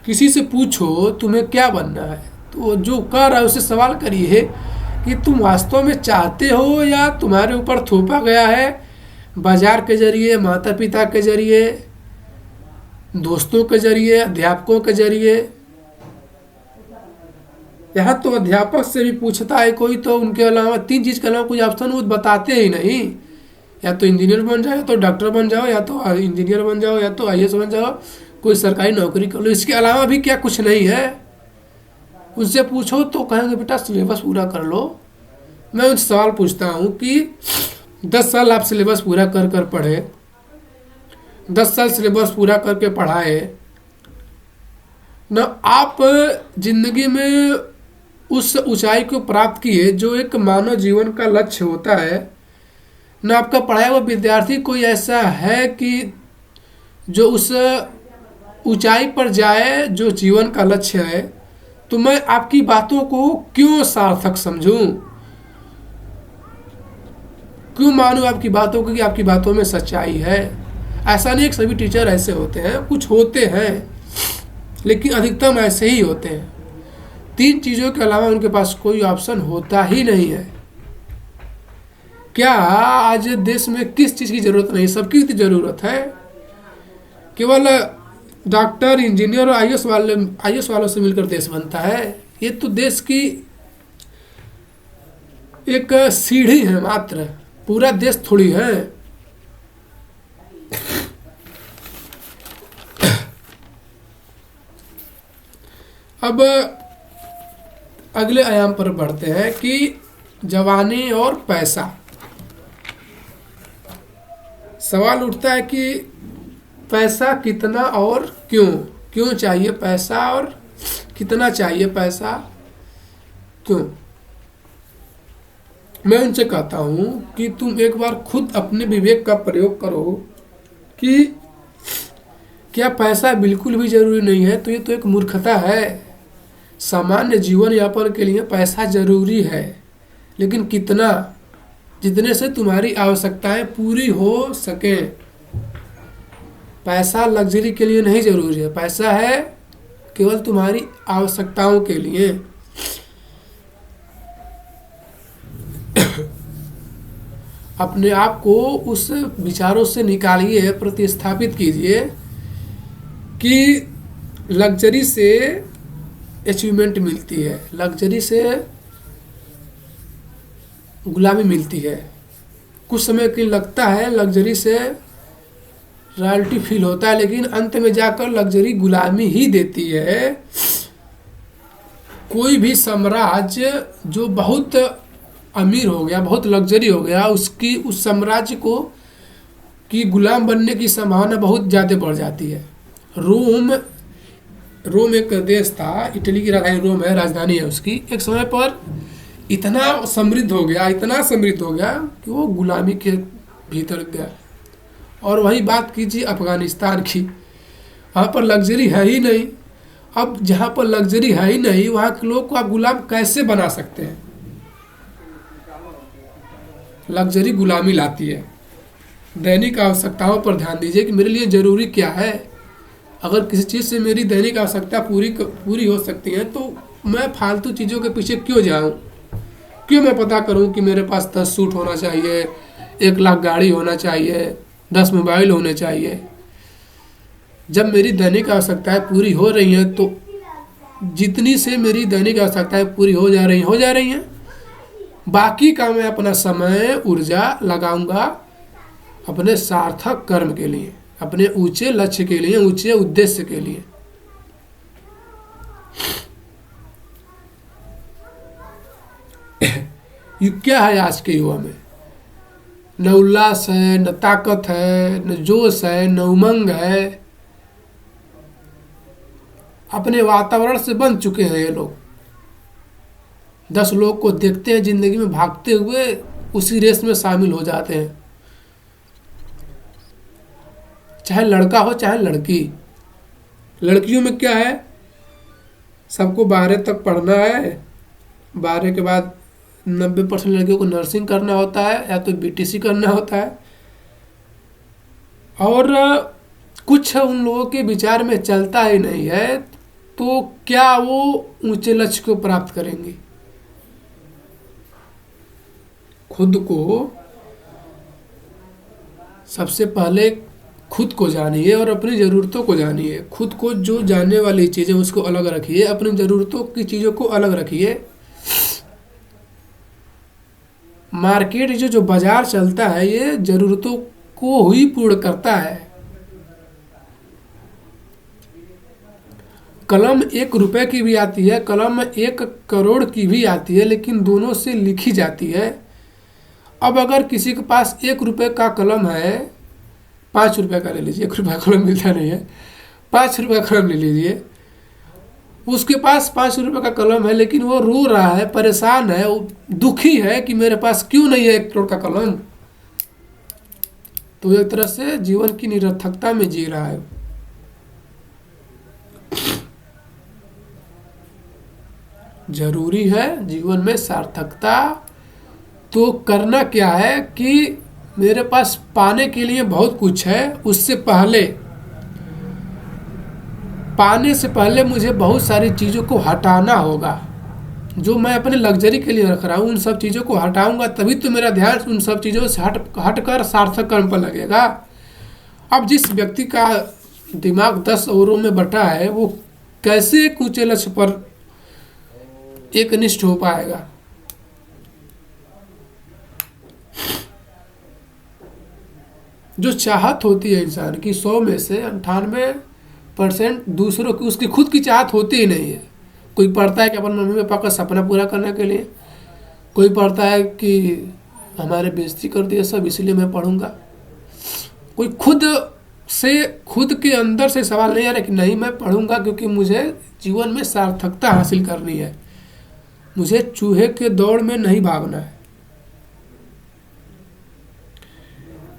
किसी से पूछो तुम्हें क्या बनना है, तो जो कर रहा है उससे सवाल करिए कि तुम वास्तव में चाहते हो या तुम्हारे ऊपर थोपा गया है बाजार के जरिए, माता पिता के जरिए, दोस्तों के जरिए, अध्यापकों के जरिए। यहाँ तो अध्यापक से भी पूछता है कोई, तो उनके अलावा 3 चीज़ के अलावा कोई ऑप्शन वो बताते ही नहीं। या तो इंजीनियर बन जाओ, या तो डॉक्टर बन जाओ, या तो इंजीनियर बन जाओ, या तो आईएएस बन जाओ, कोई सरकारी नौकरी कर लो, इसके अलावा भी क्या कुछ नहीं है। उनसे पूछो तो कहेंगे बेटा सिलेबस पूरा कर लो। मैं उनसे सवाल पूछता हूँ कि 10 साल आप सिलेबस पूरा कर कर पढ़े, 10 साल सिलेबस पूरा करके पढ़ाए ना, आप जिंदगी में उस ऊंचाई को प्राप्त किए जो एक मानव जीवन का लक्ष्य होता है ना। आपका पढ़ाया हुआ विद्यार्थी कोई ऐसा है कि जो उस ऊंचाई पर जाए जो जीवन का लक्ष्य है, तो मैं आपकी बातों को क्यों सार्थक समझूं, क्यों मानूं आपकी बातों को कि आपकी बातों में सच्चाई है। ऐसा नहीं कि सभी टीचर ऐसे होते हैं, कुछ होते हैं, लेकिन अधिकतम ऐसे ही होते हैं। 3 चीज़ों के अलावा उनके पास कोई ऑप्शन होता ही नहीं है। क्या आज देश में किस चीज़ की ज़रूरत नहीं, सबकी इतनी ज़रूरत है। केवल डॉक्टर, इंजीनियर और आईएएस वालों से मिलकर देश बनता है। ये तो देश की एक सीढ़ी है मात्र, पूरा देश थोड़ी है। अब अगले आयाम पर बढ़ते हैं कि जवानी और पैसा। सवाल उठता है कि पैसा कितना और क्यों चाहिए पैसा, और कितना चाहिए पैसा, क्यों। मैं उनसे कहता हूँ कि तुम एक बार खुद अपने विवेक का प्रयोग करो कि क्या पैसा बिल्कुल भी ज़रूरी नहीं है। तो ये तो एक मूर्खता है। सामान्य जीवन यापन के लिए पैसा ज़रूरी है, लेकिन कितना, जितने से तुम्हारी आवश्यकताएं पूरी हो सके। पैसा लग्जरी के लिए नहीं ज़रूरी है, पैसा है केवल तुम्हारी आवश्यकताओं के लिए। अपने आप को उस विचारों से निकालिए, प्रतिस्थापित कीजिए कि लग्जरी से अचीवमेंट मिलती है, लग्जरी से गुलामी मिलती है। कुछ समय के लिए लगता है लग्जरी से रॉयल्टी फील होता है, लेकिन अंत में जाकर लग्जरी गुलामी ही देती है। कोई भी साम्राज्य जो बहुत अमीर हो गया, बहुत लग्जरी हो गया, उसकी उस साम्राज्य को की गुलाम बनने की संभावना बहुत ज़्यादा बढ़ जाती है। रोम एक देश था, इटली की राजधानी है उसकी। एक समय पर इतना समृद्ध हो गया कि वो गुलामी के भीतर गया। और वही बात कीजिए अफगानिस्तान की, वहाँ पर लग्जरी है ही नहीं। अब जहाँ पर लग्जरी है ही नहीं, वहाँ के लोग को आप गुलाम कैसे बना सकते हैं। लग्जरी गुलामी लाती है। दैनिक आवश्यकताओं पर ध्यान दीजिए कि मेरे लिए ज़रूरी क्या है। अगर किसी चीज़ से मेरी दैनिक आवश्यकता पूरी हो सकती है, तो मैं फालतू चीज़ों के पीछे क्यों जाऊँ, क्यों मैं पता करूँ कि मेरे पास 10 सूट होना चाहिए, 1 लाख गाड़ी होना चाहिए, 10 मोबाइल होने चाहिए। जब मेरी दैनिक आवश्यकताएं पूरी हो रही हैं, तो जितनी से मेरी दैनिक आवश्यकताएं पूरी हो जा रही हैं, बाकी का मैं अपना समय, ऊर्जा लगाऊंगा अपने सार्थक कर्म के लिए, अपने ऊंचे लक्ष्य के लिए, ऊंचे उद्देश्य के लिए। क्या है आज के युवा में, न उल्लास है, न ताकत है, न जोश है, न उमंग है। अपने वातावरण से बंध चुके हैं ये लोग। 10 लोग को देखते हैं जिंदगी में भागते हुए, उसी रेस में शामिल हो जाते हैं, चाहे लड़का हो चाहे लड़की। लड़कियों में क्या है, सबको 12 तक पढ़ना है, 12 के बाद 90% लड़कियों को नर्सिंग करना होता है या तो बीटीसी करना होता है। और कुछ उन लोगों के विचार में चलता ही नहीं है, तो क्या वो ऊंचे लक्ष्य को प्राप्त करेंगे। खुद को सबसे पहले खुद को जानिए और अपनी ज़रूरतों को जानिए। खुद को जो जानने वाली चीज़ें उसको अलग रखिए, अपनी ज़रूरतों की चीज़ों को अलग रखिए। मार्केट जो बाजार चलता है ये ज़रूरतों को ही पूर्ण करता है। कलम 1 रुपए की भी आती है, कलम 1 करोड़ की भी आती है, लेकिन दोनों से लिखी जाती है। अब अगर किसी के पास 1 रुपए का कलम है, 5 रुपए का ले लीजिए, 1 रुपए का कलम मिलता नहीं है, 5 रुपए का कलम ले लीजिए। उसके पास 5 रुपए का कलम है, लेकिन वो रो रहा है, परेशान है, वो दुखी है कि मेरे पास क्यों नहीं है 1 करोड़ का कलम। तो एक तरह से जीवन की निरर्थकता में जी रहा है। जरूरी है जीवन में सार्थकता। तो करना क्या है कि मेरे पास पाने के लिए बहुत कुछ है, उससे पहले पाने से पहले मुझे बहुत सारी चीज़ों को हटाना होगा। जो मैं अपने लग्जरी के लिए रख रहा हूँ उन सब चीज़ों को हटाऊंगा, तभी तो मेरा ध्यान उन सब चीज़ों से हटकर सार्थक कर्म पर लगेगा। अब जिस व्यक्ति का दिमाग 10 ओरों में बटा है, वो कैसे एक ऊंचे लक्ष्य पर एकनिष्ठ हो पाएगा। जो चाहत होती है इंसान की, 100 में से 98% दूसरों की, उसकी खुद की चाहत होती ही नहीं है। कोई पढ़ता है कि अपने मम्मी पापा का सपना पूरा करने के लिए, कोई पढ़ता है कि हमारे बेइज्जती कर दिया सब इसलिए मैं पढ़ूंगा। कोई खुद के अंदर से सवाल नहीं आ रहा कि नहीं मैं पढ़ूंगा क्योंकि मुझे जीवन में सार्थकता हासिल करनी है, मुझे चूहे के दौड़ में नहीं भागना है।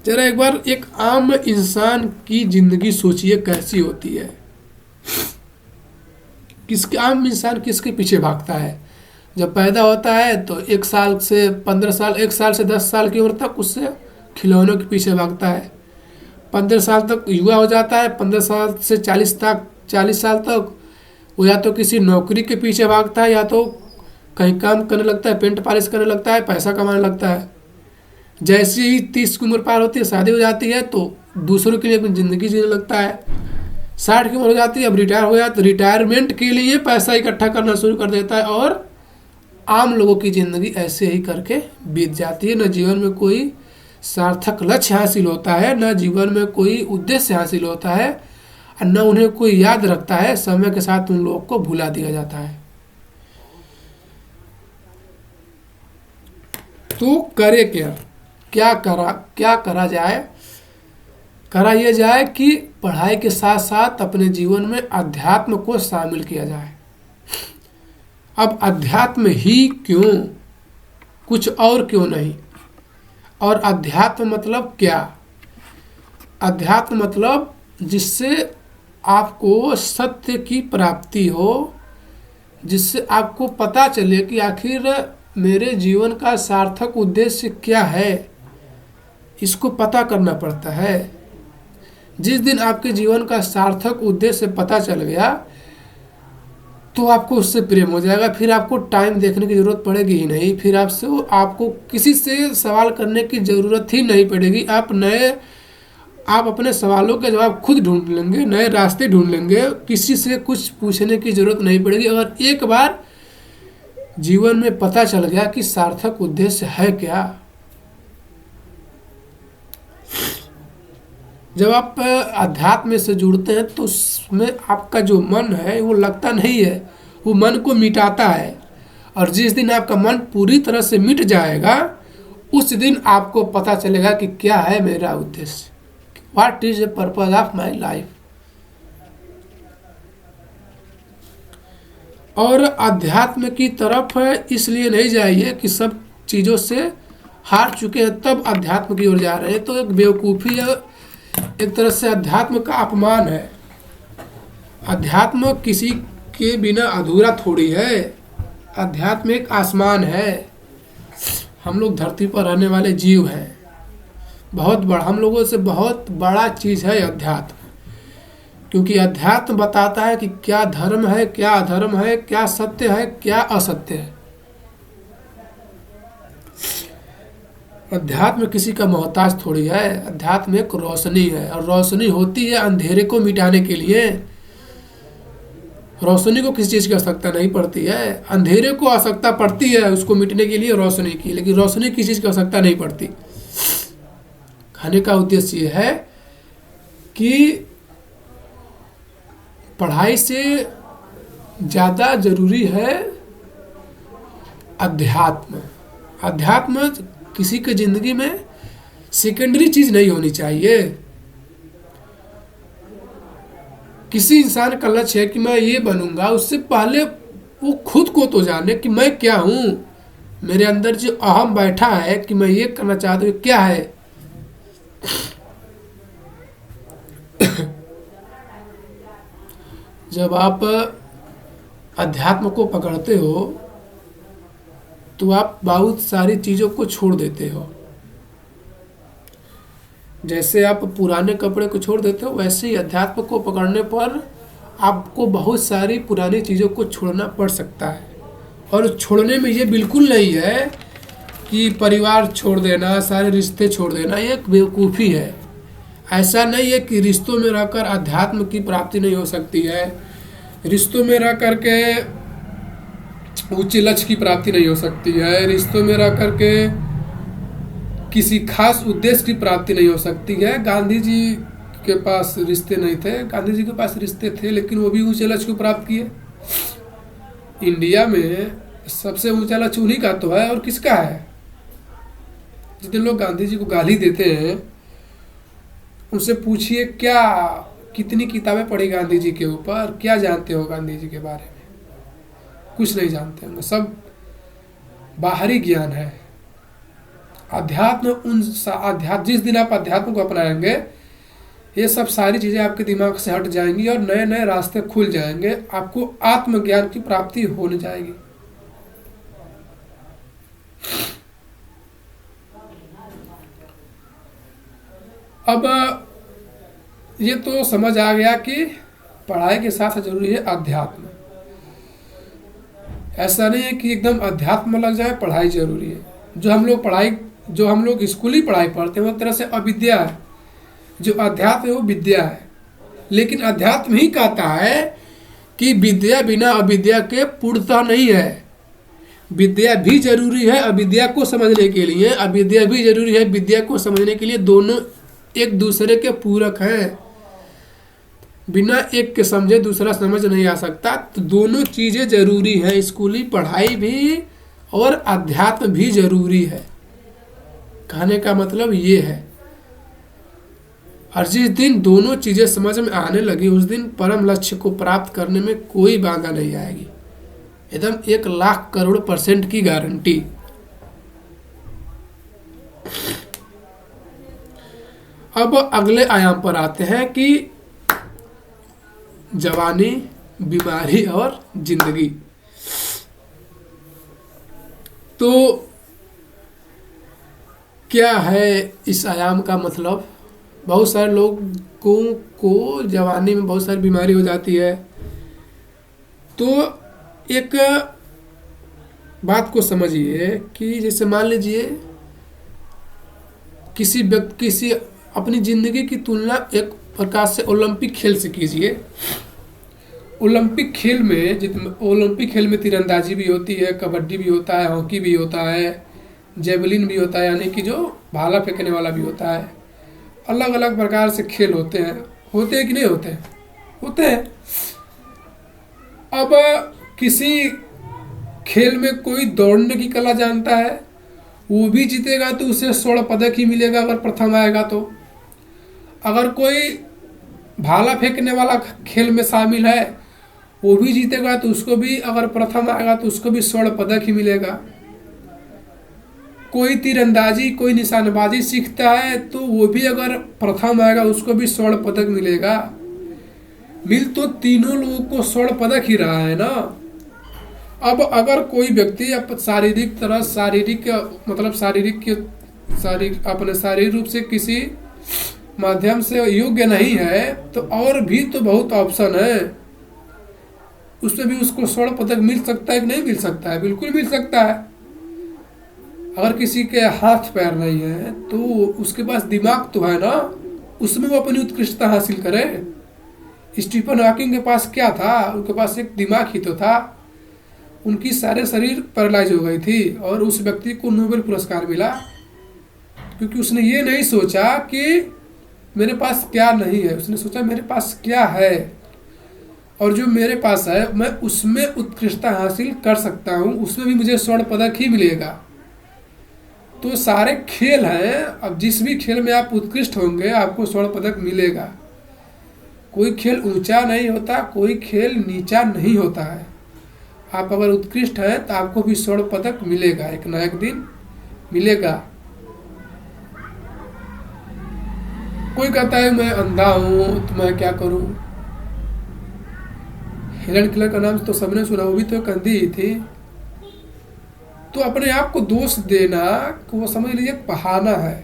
जरा एक बार एक आम इंसान की जिंदगी सोचिए कैसी होती है। आम इंसान किसके पीछे भागता है। जब पैदा होता है तो 1 साल से 15 साल, 1 साल से 10 साल की उम्र तक उससे खिलौनों के पीछे भागता है। 15 साल तक युवा हो जाता है, 15 साल से 40 साल तक वो या तो किसी नौकरी के पीछे भागता है, या तो कहीं काम करने लगता है, पेंट पॉलिश करने लगता है, पैसा कमाने लगता है। जैसे ही 30 की उम्र पार होती है, शादी हो जाती है, तो दूसरों के लिए अपनी ज़िंदगी जीने लगता है। 60 की उम्र हो जाती है, अब रिटायर हो जाता है, तो रिटायरमेंट के लिए पैसा इकट्ठा करना शुरू कर देता है। और आम लोगों की ज़िंदगी ऐसे ही करके बीत जाती है। न जीवन में कोई सार्थक लक्ष्य हासिल होता है, न जीवन में कोई उद्देश्य हासिल होता है, और न उन्हें कोई याद रखता है। समय के साथ उन लोगों को भुला दिया जाता है। तो करे क्या करा जाए। करा यह जाए कि पढ़ाई के साथ साथ अपने जीवन में अध्यात्म को शामिल किया जाए। अब अध्यात्म ही क्यों, कुछ और क्यों नहीं। और अध्यात्म मतलब क्या। अध्यात्म मतलब जिससे आपको सत्य की प्राप्ति हो, जिससे आपको पता चले कि आखिर मेरे जीवन का सार्थक उद्देश्य क्या है। इसको पता करना पड़ता है। जिस दिन आपके जीवन का सार्थक उद्देश्य पता चल गया तो आपको उससे प्रेम हो जाएगा। फिर आपको टाइम देखने की ज़रूरत पड़ेगी ही नहीं। फिर आपको किसी से सवाल करने की ज़रूरत ही नहीं पड़ेगी। आप अपने सवालों के जवाब खुद ढूंढ लेंगे, नए रास्ते ढूंढ लेंगे। किसी से कुछ पूछने की ज़रूरत नहीं पड़ेगी। अगर एक बार जीवन में पता चल गया कि सार्थक उद्देश्य है क्या। जब आप अध्यात्म से जुड़ते हैं तो उसमें आपका जो मन है वो लगता नहीं है, वो मन को मिटाता है। और जिस दिन आपका मन पूरी तरह से मिट जाएगा उस दिन आपको पता चलेगा कि क्या है मेरा उद्देश्य, what is the purpose of my life. और अध्यात्म की तरफ इसलिए नहीं जाइए कि सब चीज़ों से हार चुके हैं तब अध्यात्म की ओर जा रहे हैं, तो एक बेवकूफ़ी है, एक तरह से अध्यात्म का अपमान है। अध्यात्म किसी के बिना अधूरा थोड़ी है। अध्यात्म एक आसमान है। हम लोग धरती पर रहने वाले जीव हैं। बहुत बड़ा, हम लोगों से बहुत बड़ा चीज़ है अध्यात्म, क्योंकि अध्यात्म बताता है कि क्या धर्म है, क्या अधर्म है, क्या सत्य है, क्या असत्य है। अध्यात्म किसी का मोहताज थोड़ी है। अध्यात्म एक रोशनी है, और रोशनी होती है अंधेरे को मिटाने के लिए। रोशनी को किसी चीज़ की आवश्यकता नहीं पड़ती है, अंधेरे को आवश्यकता पड़ती है उसको मिटने के लिए रोशनी की, लेकिन रोशनी किसी चीज़ की आवश्यकता नहीं पड़ती। कहने का उद्देश्य ये है कि पढ़ाई से ज़्यादा जरूरी है अध्यात्म। अध्यात्म किसी के ज़िंदगी में सेकेंडरी चीज़ नहीं होनी चाहिए। किसी इंसान का लक्ष्य है कि मैं ये बनूंगा, उससे पहले वो खुद को तो जाने कि मैं क्या हूँ। मेरे अंदर जो अहम बैठा है कि मैं ये करना चाहता हूँ, क्या है। जब आप अध्यात्म को पकड़ते हो तो आप बहुत सारी चीज़ों को छोड़ देते हो। जैसे आप पुराने कपड़े को छोड़ देते हो, वैसे ही अध्यात्म को पकड़ने पर आपको बहुत सारी पुरानी चीज़ों को छोड़ना पड़ सकता है। और छोड़ने में ये बिल्कुल नहीं है कि परिवार छोड़ देना, सारे रिश्ते छोड़ देना, ये एक बेवकूफ़ी है। ऐसा नहीं है कि रिश्तों में रहकर अध्यात्म की प्राप्ति नहीं हो सकती है, रिश्तों में रह करके उच्च लक्ष्य की प्राप्ति नहीं हो सकती है, रिश्तों में रह करके किसी खास उद्देश्य की प्राप्ति नहीं हो सकती है। गांधी जी के पास रिश्ते नहीं थे, गांधी जी के पास रिश्ते थे, लेकिन वो भी ऊंचे लक्ष्य को प्राप्त किए। इंडिया में सबसे ऊंचा लक्ष्य उन्हीं का तो है, और किसका है। जितने लोग गांधी जी को गाली देते हैं उनसे पूछिए क्या कितनी किताबें पढ़ी गांधी जी के ऊपर, क्या जानते हो गांधी जी के बारे में। कुछ नहीं जानते होंगे, सब बाहरी ज्ञान है। अध्यात्म जिस दिन आप अध्यात्म को अपनाएंगे, ये सब सारी चीज़ें आपके दिमाग से हट जाएंगी और नए नए रास्ते खुल जाएंगे, आपको आत्मज्ञान की प्राप्ति होने जाएगी। अब ये तो समझ आ गया कि पढ़ाई के साथ जरूरी है अध्यात्म। ऐसा नहीं है कि एकदम अध्यात्म लग जाए, पढ़ाई जरूरी है। जो हम लोग स्कूली पढ़ाई पढ़ते हैं वो तरह से अविद्या है, जो अध्यात्म है वो विद्या है। लेकिन अध्यात्म ही कहता है कि विद्या बिना अविद्या के पूर्णतः नहीं है। विद्या भी जरूरी है अविद्या को समझने के लिए, अविद्या भी जरूरी है विद्या को समझने के लिए। दोनों एक दूसरे के पूरक हैं। बिना एक के समझे दूसरा समझ नहीं आ सकता। तो दोनों चीज़ें जरूरी हैं, स्कूली पढ़ाई भी और अध्यात्म भी जरूरी है। कहने का मतलब ये है। और जिस दिन दोनों चीज़ें समझ में आने लगी, उस दिन परम लक्ष्य को प्राप्त करने में कोई बाधा नहीं आएगी। एकदम 1,00,000 करोड़% की गारंटी। अब अगले आयाम पर आते हैं कि जवानी, बीमारी और जिंदगी। तो क्या है इस आयाम का मतलब। बहुत सारे लोगों को जवानी में बहुत सारी बीमारी हो जाती है। तो एक बात को समझिए कि जैसे मान लीजिए किसी अपनी ज़िंदगी की तुलना एक प्रकार से ओलंपिक खेल से कीजिए। ओलंपिक खेल में तीरंदाजी भी होती है, कबड्डी भी होता है, हॉकी भी होता है, जेवलिन भी होता है, यानी कि जो भाला फेंकने वाला भी होता है। अलग अलग प्रकार से खेल होते हैं कि नहीं होते हैं? होते हैं। अब किसी खेल में कोई दौड़ने की कला जानता है वो भी जीतेगा तो उसे स्वर्ण पदक ही मिलेगा अगर प्रथम आएगा तो। अगर कोई भाला फेंकने वाला खेल में शामिल है, वो भी जीतेगा तो उसको भी, अगर प्रथम आएगा तो उसको भी स्वर्ण पदक ही मिलेगा। कोई तीरंदाजी, कोई निशानबाजी सीखता है तो वो भी अगर प्रथम आएगा उसको भी स्वर्ण पदक मिलेगा। मिल तो तीनों लोगों को स्वर्ण पदक ही रहा है ना। अब अगर कोई व्यक्ति शारीरिक तरह, शारीरिक मतलब अपने शारीरिक रूप से किसी माध्यम से योग्य नहीं है तो और भी तो बहुत ऑप्शन है, उसमें भी उसको स्वर्ण पदक मिल सकता है कि नहीं मिल सकता है? बिल्कुल मिल सकता है। अगर किसी के हाथ पैर नहीं है तो उसके पास दिमाग तो है ना, उसमें वो अपनी उत्कृष्टता हासिल करे। स्टीफन हॉकिंग के पास क्या था? उनके पास एक दिमाग ही तो था। उनकी सारे शरीर पैरालाइज हो गई थी और उस व्यक्ति को नोबेल पुरस्कार मिला, क्योंकि उसने ये नहीं सोचा कि मेरे पास क्या नहीं है, उसने सोचा मेरे पास क्या है और जो मेरे पास है मैं उसमें उत्कृष्टता हासिल कर सकता हूँ, उसमें भी मुझे स्वर्ण पदक ही मिलेगा। तो सारे खेल हैं, अब जिस भी खेल में आप उत्कृष्ट होंगे आपको स्वर्ण पदक मिलेगा। कोई खेल ऊंचा नहीं होता, कोई खेल नीचा नहीं होता है। आप अगर उत्कृष्ट हैं तो आपको भी स्वर्ण पदक मिलेगा, एक ना एक दिन मिलेगा। कोई कहता है मैं अंधा हूं तो मैं क्या करूं? हेलन किलर का नाम तो सबने सुना, वो भी तो एक अंधी ही थी। तो अपने आप को दोष देना को वो समझ लीजिए बहाना है।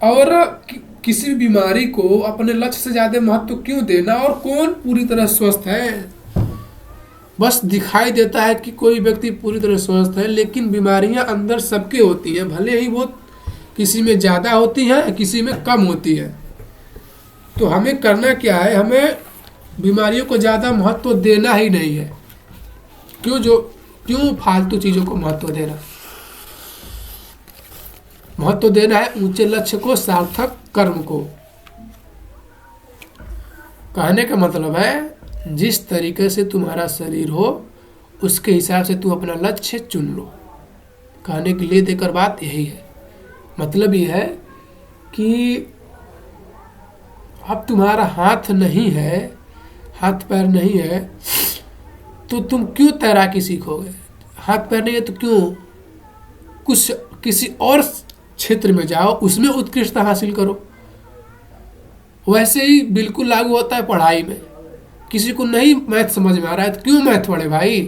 और किसी भी बीमारी को अपने लक्ष्य से ज्यादा महत्व क्यों देना? और कौन पूरी तरह स्वस्थ है? बस दिखाई देता है कि कोई व्यक्ति पूरी तरह स्वस्थ है, लेकिन बीमारियां अंदर सबके होती हैं, भले ही वो किसी में ज़्यादा होती हैं किसी में कम होती है। तो हमें करना क्या है? हमें बीमारियों को ज़्यादा महत्व देना ही नहीं है। क्यों फालतू चीज़ों को महत्व देना? महत्व देना है ऊंचे लक्ष्य को, सार्थक कर्म को। कहने का मतलब है जिस तरीके से तुम्हारा शरीर हो उसके हिसाब से तुम अपना लक्ष्य चुन लो। कहने के लिए देकर बात यही है। मतलब ये है कि अब तुम्हारा हाथ नहीं है, हाथ पैर नहीं है, तो तुम क्यों तैराकी सीखोगे? हाथ पैर नहीं है तो क्यों कुछ किसी और क्षेत्र में जाओ, उसमें उत्कृष्टता हासिल करो। वैसे ही बिल्कुल लागू होता है पढ़ाई में। किसी को नहीं मैथ समझ में आ रहा है तो क्यों मैथ पढ़े भाई?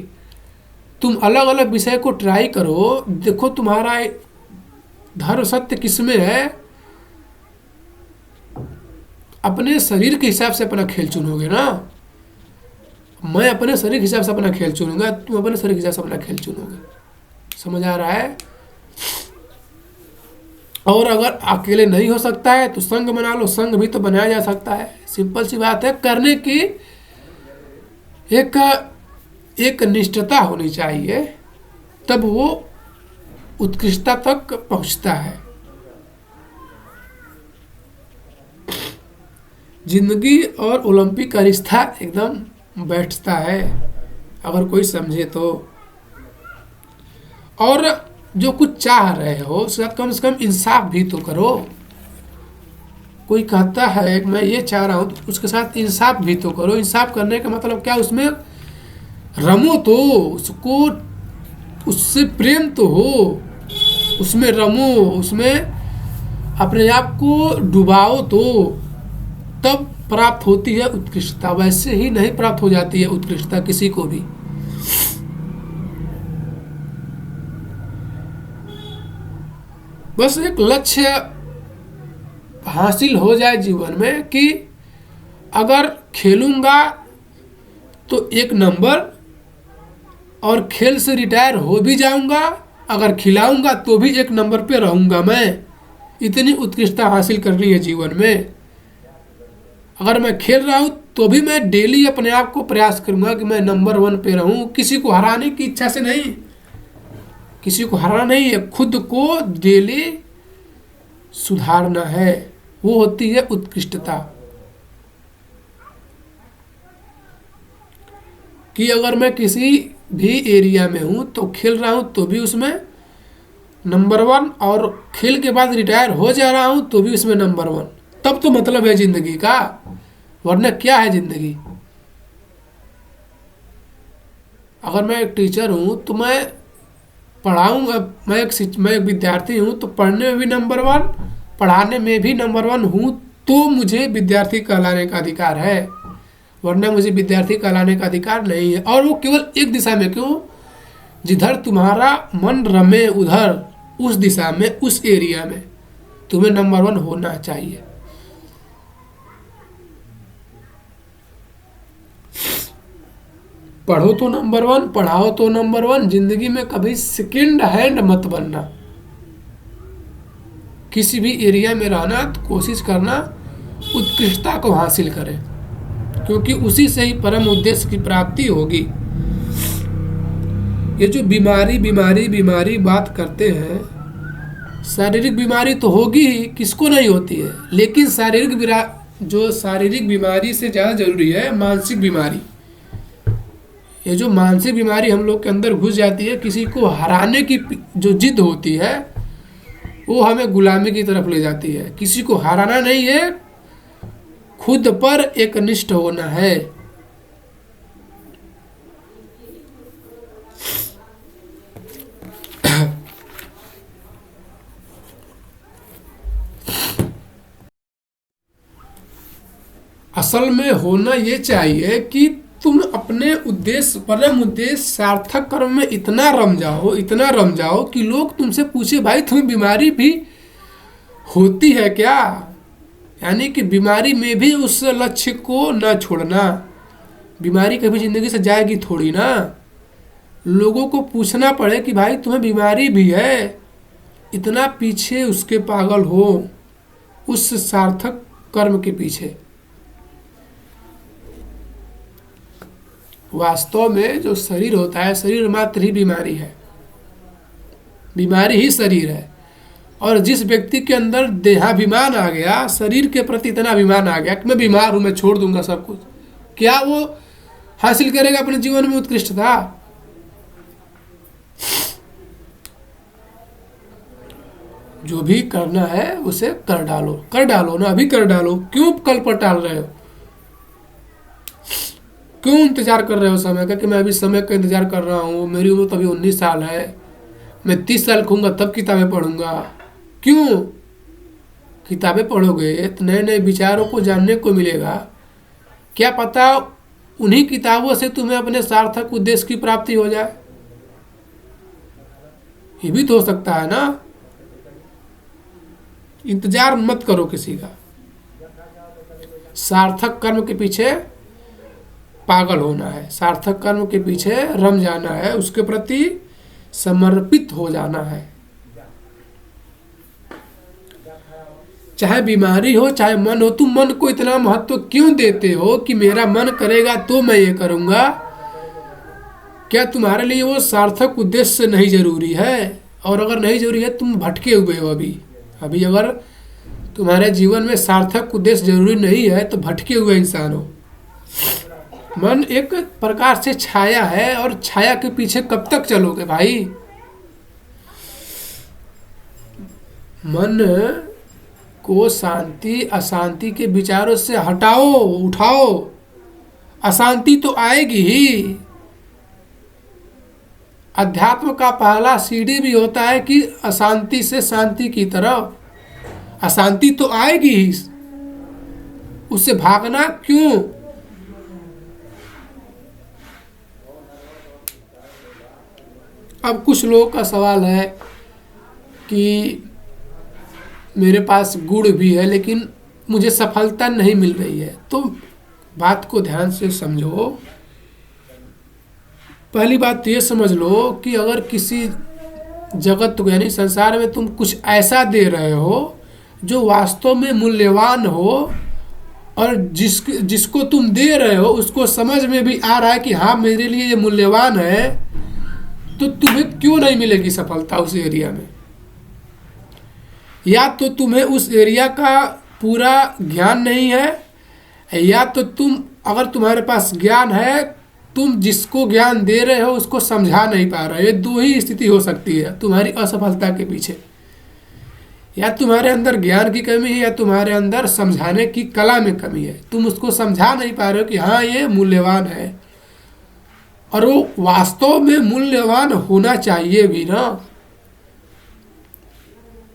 तुम अलग अलग विषय को ट्राई करो, देखो तुम्हारा धर्म सत्य किसमें है। अपने शरीर के हिसाब से अपना खेल चुनोगे ना। मैं अपने शरीर के हिसाब से अपना खेल चुनूंगा, तुम अपने शरीर के हिसाब से अपना खेल चुनोगे। समझ आ रहा है? और अगर अकेले नहीं हो सकता है तो संघ बना लो, संघ भी तो बनाया जा सकता है। सिंपल सी बात है। करने की एक निष्ठता होनी चाहिए, तब वो उत्कृष्टता तक पहुंचता है। जिंदगी और ओलंपिक का रिश्ता एकदम बैठता है अगर कोई समझे तो। और जो कुछ चाह रहे हो उसके साथ कम से कम इंसाफ भी तो करो। कोई कहता है कि मैं ये चाह रहा हूँ तो उसके साथ इंसाफ भी तो करो। इंसाफ करने का मतलब क्या? उसमें रमो तो, उसको उससे प्रेम तो हो, उसमें रमो, उसमें अपने आप को डुबाओ तो तब प्राप्त होती है उत्कृष्टता। वैसे ही नहीं प्राप्त हो जाती है उत्कृष्टता किसी को भी। बस एक लक्ष्य हासिल हो जाए जीवन में कि अगर खेलूंगा तो एक नंबर, और खेल से रिटायर हो भी जाऊंगा, अगर खिलाऊंगा तो भी एक नंबर पे रहूंगा मैं। इतनी उत्कृष्टता हासिल करनी है जीवन में। अगर मैं खेल रहा हूं तो भी मैं डेली अपने आप को प्रयास करूंगा कि मैं नंबर 1 पे रहूं। किसी को हराने की इच्छा से नहीं, किसी को हराना नहीं है, खुद को डेली सुधारना है। वो होती है उत्कृष्टता। कि अगर मैं किसी भी एरिया में हूं तो खेल रहा हूं तो भी उसमें नंबर 1, और खेल के बाद रिटायर हो जा रहा हूँ तो भी उसमें नंबर 1, तब तो मतलब है ज़िंदगी का, वरना क्या है ज़िंदगी। अगर मैं एक टीचर हूँ तो मैं पढ़ाऊँगा, मैं एक विद्यार्थी हूँ तो पढ़ने में भी नंबर 1, पढ़ाने में भी नंबर 1 हूँ, तो मुझे विद्यार्थी कहलाने का अधिकार है, वरना मुझे विद्यार्थी कहलाने का अधिकार नहीं है। और वो केवल एक दिशा में क्यों, जिधर तुम्हारा मन रमे उधर, उस दिशा में, उस एरिया में तुम्हें नंबर 1 होना चाहिए। पढ़ो तो नंबर 1, पढ़ाओ तो नंबर 1, जिंदगी में कभी सेकंड हैंड मत बनना। किसी भी एरिया में रहना तो कोशिश करना उत्कृष्टता को हासिल करें, क्योंकि उसी से ही परम उद्देश्य की प्राप्ति होगी। ये जो बीमारी बीमारी बीमारी बात करते हैं, शारीरिक बीमारी तो होगी ही, किसको नहीं होती है, लेकिन शारीरिक बीमारी से ज़्यादा जरूरी है मानसिक बीमारी। ये जो मानसिक बीमारी हम लोग के अंदर घुस जाती है, किसी को हराने की जो जिद होती है वो हमें गुलामी की तरफ ले जाती है। किसी को हराना नहीं है, खुद पर एकनिष्ठ होना है। असल में होना ये चाहिए कि तुम अपने उद्देश्य, परम उद्देश्य सार्थक कर्म में इतना रम जाओ कि लोग तुमसे पूछे भाई तुम्हें बीमारी भी होती है क्या। यानी कि बीमारी में भी उस लक्ष्य को न छोड़ना। बीमारी कभी जिंदगी से जाएगी थोड़ी ना, लोगों को पूछना पड़े कि भाई तुम्हें बीमारी भी है, इतना पीछे उसके पागल हो उस सार्थक कर्म के पीछे। वास्तव में जो शरीर होता है, शरीर मात्र ही बीमारी है, बीमारी ही शरीर है। और जिस व्यक्ति के अंदर देहाभिमान आ गया, शरीर के प्रति इतना अभिमान आ गया कि मैं बीमार हूं, मैं छोड़ दूंगा सब कुछ, क्या वो हासिल करेगा अपने जीवन में उत्कृष्टता? जो भी करना है उसे कर डालो ना, अभी कर डालो। क्यों कल पर टाल रहे हो? क्यों इंतजार कर रहे हो समय का कि मैं अभी समय का इंतजार कर रहा हूँ, मेरी उम्र तो अभी 19 साल है, मैं 30 साल कहूँगा तब किताबें पढ़ूंगा। क्यों? किताबें पढ़ोगे तो नए नए विचारों को जानने को मिलेगा। क्या पता उन्हीं किताबों से तुम्हें अपने सार्थक उद्देश्य की प्राप्ति हो जाए, ये भी तो हो सकता है ना। इंतजार मत करो किसी का, सार्थक कर्म के पीछे पागल होना है, सार्थक कर्म के पीछे रम जाना है, उसके प्रति समर्पित हो जाना है। चाहे बीमारी हो चाहे मन हो, तुम मन को इतना महत्व क्यों देते हो कि मेरा मन करेगा तो मैं ये करूँगा? क्या तुम्हारे लिए वो सार्थक उद्देश्य नहीं जरूरी है? और अगर नहीं जरूरी है, तुम भटके हुए हो अभी अगर तुम्हारे जीवन में सार्थक उद्देश्य जरूरी नहीं है तो भटके हुए इंसान हो। मन एक प्रकार से छाया है, और छाया के पीछे कब तक चलोगे भाई? मन को शांति अशांति के विचारों से हटाओ, उठाओ। अशांति तो आएगी ही। अध्यात्म का पहला सीढ़ी भी होता है कि अशांति से शांति की तरफ। अशांति तो आएगी ही, उससे भागना क्यों? अब कुछ लोगों का सवाल है कि मेरे पास गुण भी है लेकिन मुझे सफलता नहीं मिल रही है। तो बात को ध्यान से समझो। पहली बात तो ये समझ लो कि अगर किसी जगत को यानी संसार में तुम कुछ ऐसा दे रहे हो जो वास्तव में मूल्यवान हो, और जिसको तुम दे रहे हो उसको समझ में भी आ रहा है कि हाँ मेरे लिए ये मूल्यवान है, तो तुम्हें क्यों नहीं मिलेगी सफलता उस एरिया में? या तो तुम्हें उस एरिया का पूरा ज्ञान नहीं है, या तो अगर तुम्हारे पास ज्ञान है तुम जिसको ज्ञान दे रहे हो उसको समझा नहीं पा रहे हो। ये दो ही स्थिति हो सकती है तुम्हारी असफलता के पीछे। या तुम्हारे अंदर ज्ञान की कमी है या तुम्हारे अंदर समझाने की कला में कमी है। तुम उसको समझा नहीं पा रहे हो कि हाँ ये मूल्यवान है, और वो वास्तव में मूल्यवान होना चाहिए भी ना।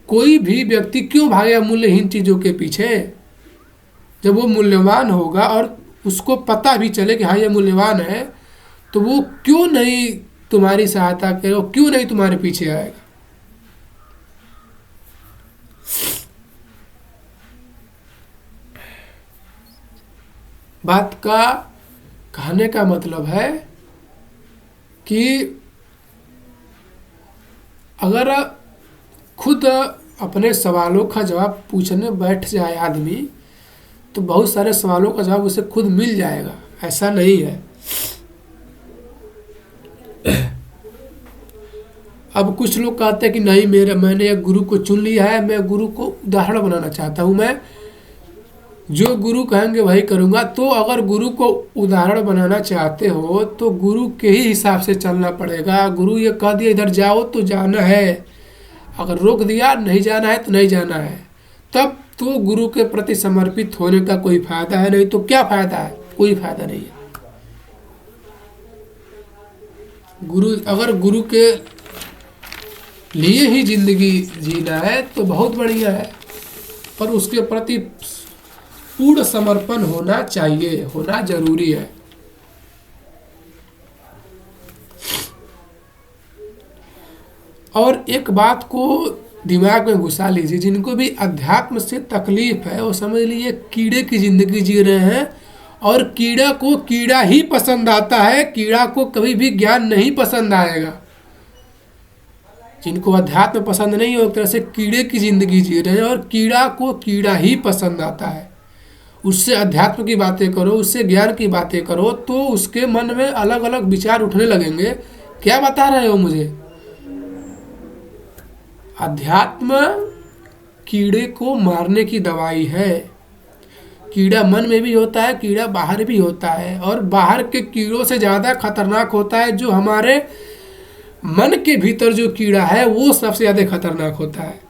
कोई भी व्यक्ति क्यों भागेगा मूल्यहीन चीज़ों के पीछे, जब वो मूल्यवान होगा और उसको पता भी चले कि हाँ ये मूल्यवान है, तो वो क्यों नहीं तुम्हारी सहायता करे, क्यों नहीं तुम्हारे पीछे आएगा। बात का कहने का मतलब है कि अगर खुद अपने सवालों का जवाब पूछने बैठ जाए आदमी, तो बहुत सारे सवालों का जवाब उसे खुद मिल जाएगा। ऐसा नहीं है। अब कुछ लोग कहते हैं कि नहीं मैंने एक गुरु को चुन लिया है, मैं गुरु को उदाहरण बनाना चाहता हूँ, मैं जो गुरु कहेंगे वही करूँगा। तो अगर गुरु को उदाहरण बनाना चाहते हो तो गुरु के ही हिसाब से चलना पड़ेगा। गुरु ये कह दिया इधर जाओ तो जाना है, अगर रोक दिया नहीं जाना है तो नहीं जाना है, तब तो गुरु के प्रति समर्पित होने का कोई फायदा है। नहीं तो क्या फायदा है, कोई फायदा नहीं है। अगर गुरु के लिए ही जिंदगी जीना है तो बहुत बढ़िया है, पर उसके प्रति पूर्ण समर्पण होना चाहिए, होना जरूरी है। और एक बात को दिमाग में घुसा लीजिए, जिनको भी अध्यात्म से तकलीफ है वो समझ लीजिए कीड़े की जिंदगी जी रहे हैं, और कीड़ा को कीड़ा ही पसंद आता है, कीड़ा को कभी भी ज्ञान नहीं पसंद आएगा। जिनको अध्यात्म पसंद नहीं हो, एक तरह से कीड़े की जिंदगी जी रहे हैं, और कीड़ा को कीड़ा ही पसंद आता है। उससे अध्यात्म की बातें करो, उससे ज्ञान की बातें करो, तो उसके मन में अलग अलग विचार उठने लगेंगे। क्या बता रहे हो मुझे? अध्यात्म कीड़े को मारने की दवाई है। कीड़ा मन में भी होता है, कीड़ा बाहर भी होता है, और बाहर के कीड़ों से ज़्यादा खतरनाक होता है जो हमारे मन के भीतर जो कीड़ा है वो सबसे ज़्यादा खतरनाक होता है।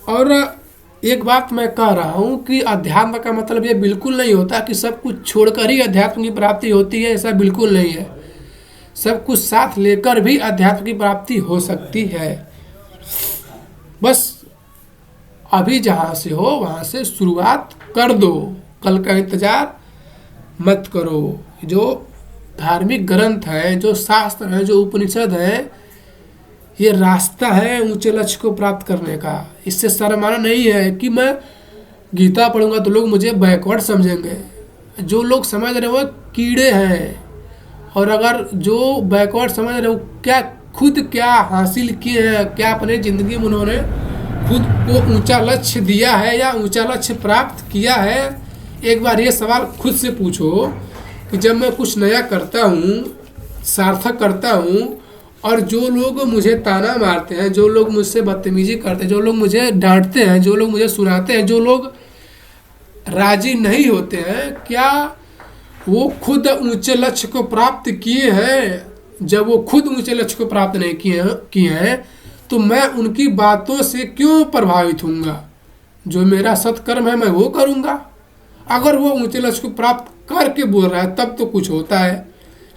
और एक बात मैं कह रहा हूँ कि अध्यात्म का मतलब ये बिल्कुल नहीं होता कि सब कुछ छोड़कर ही अध्यात्म की प्राप्ति होती है, ऐसा बिल्कुल नहीं है। सब कुछ साथ लेकर भी अध्यात्म की प्राप्ति हो सकती है। बस अभी जहाँ से हो वहाँ से शुरुआत कर दो, कल का इंतज़ार मत करो। जो धार्मिक ग्रंथ हैं, जो शास्त्र हैं, जो उपनिषद हैं, ये रास्ता है ऊंचे लक्ष्य को प्राप्त करने का। इससे शर्माना नहीं है कि मैं गीता पढ़ूंगा तो लोग मुझे बैकवर्ड समझेंगे। जो लोग समझ रहे हो कीड़े हैं, और अगर जो बैकवर्ड समझ रहे हो क्या खुद क्या हासिल किए हैं, क्या अपने ज़िंदगी में उन्होंने खुद को ऊंचा लक्ष्य दिया है या ऊंचा लक्ष्य प्राप्त किया है। एक बार ये सवाल खुद से पूछो कि जब मैं कुछ नया करता हूँ, सार्थक करता हूँ, और जो लोग मुझे ताना मारते हैं, जो लोग मुझसे बदतमीजी करते हैं, जो लोग मुझे डांटते हैं, जो लोग मुझे सुनाते हैं, जो लोग राजी नहीं होते हैं, क्या वो खुद ऊंचे लक्ष्य को प्राप्त किए हैं? जब वो खुद ऊंचे लक्ष्य को प्राप्त नहीं किए हैं तो मैं उनकी बातों से क्यों प्रभावित होऊंगा? जो मेरा सत्कर्म है मैं वो करूँगा। अगर वो ऊंचे लक्ष्य को प्राप्त करके बोल रहा है तब तो कुछ होता है,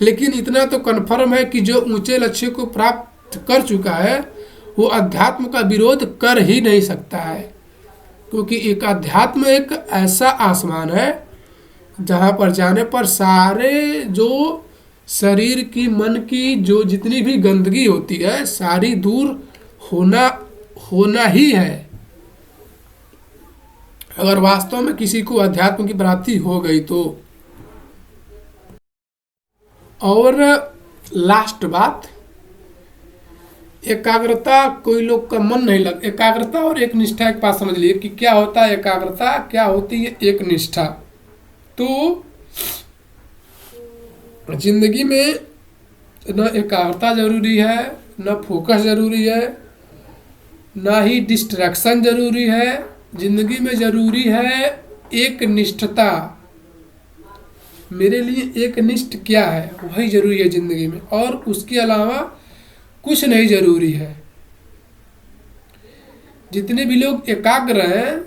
लेकिन इतना तो कन्फर्म है कि जो ऊंचे लक्ष्य को प्राप्त कर चुका है वो अध्यात्म का विरोध कर ही नहीं सकता है। क्योंकि एक अध्यात्म एक ऐसा आसमान है जहाँ पर जाने पर सारे जो शरीर की, मन की जो जितनी भी गंदगी होती है सारी दूर होना ही है। अगर वास्तव में किसी को अध्यात्म की प्राप्ति हो गई तो। और लास्ट बात, एकाग्रता, कोई लोग का मन नहीं लग, एकाग्रता और एक निष्ठा एक बात समझ लिए कि क्या होता है एकाग्रता, क्या होती है एक निष्ठा। तो जिंदगी में न एकाग्रता जरूरी है, न फोकस जरूरी है, ना ही डिस्ट्रैक्शन जरूरी है। जिंदगी में जरूरी है एक निष्ठता, मेरे लिए एक निष्ठ क्या है वही जरूरी है ज़िंदगी में, और उसके अलावा कुछ नहीं जरूरी है। जितने भी लोग एकाग्र हैं,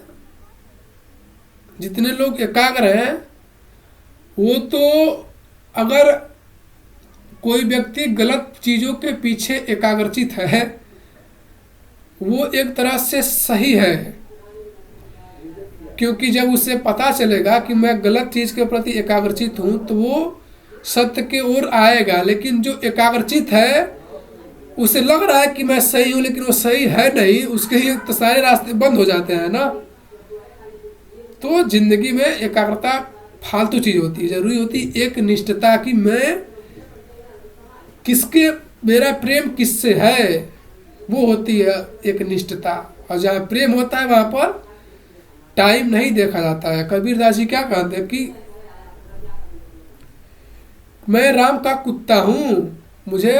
जितने लोग एकाग्र हैं, वो तो अगर कोई व्यक्ति गलत चीज़ों के पीछे एकाग्रचित है, वो एक तरह से सही है, क्योंकि जब उसे पता चलेगा कि मैं गलत चीज़ के प्रति एकाग्रचित हूँ तो वो सत्य के ओर आएगा। लेकिन जो एकाग्रचित है उसे लग रहा है कि मैं सही हूँ, लेकिन वो सही है नहीं, उसके ही तो सारे रास्ते बंद हो जाते हैं ना। तो जिंदगी में एकाग्रता फालतू चीज़ होती है, जरूरी होती है एक निष्ठता कि मैं किसके, मेरा प्रेम किससे है, वो होती है एक निष्ठता। और जहाँ प्रेम होता है वहाँ पर टाइम नहीं देखा जाता है। कबीर दास जी क्या कहते हैं कि मैं राम का कुत्ता हूँ, मुझे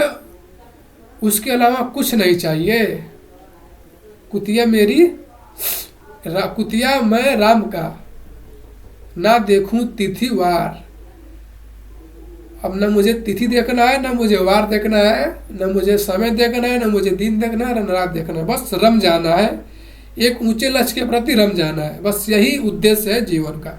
उसके अलावा कुछ नहीं चाहिए। कुतिया मेरी कुतिया मैं राम का, ना देखूं तिथि वार। अब न मुझे तिथि देखना है, न मुझे वार देखना है, न मुझे समय देखना है, न मुझे दिन देखना है, न रात देखना है, बस रम जाना है, एक ऊंचे लक्ष्य के प्रति रम जाना है। बस यही उद्देश्य है जीवन का।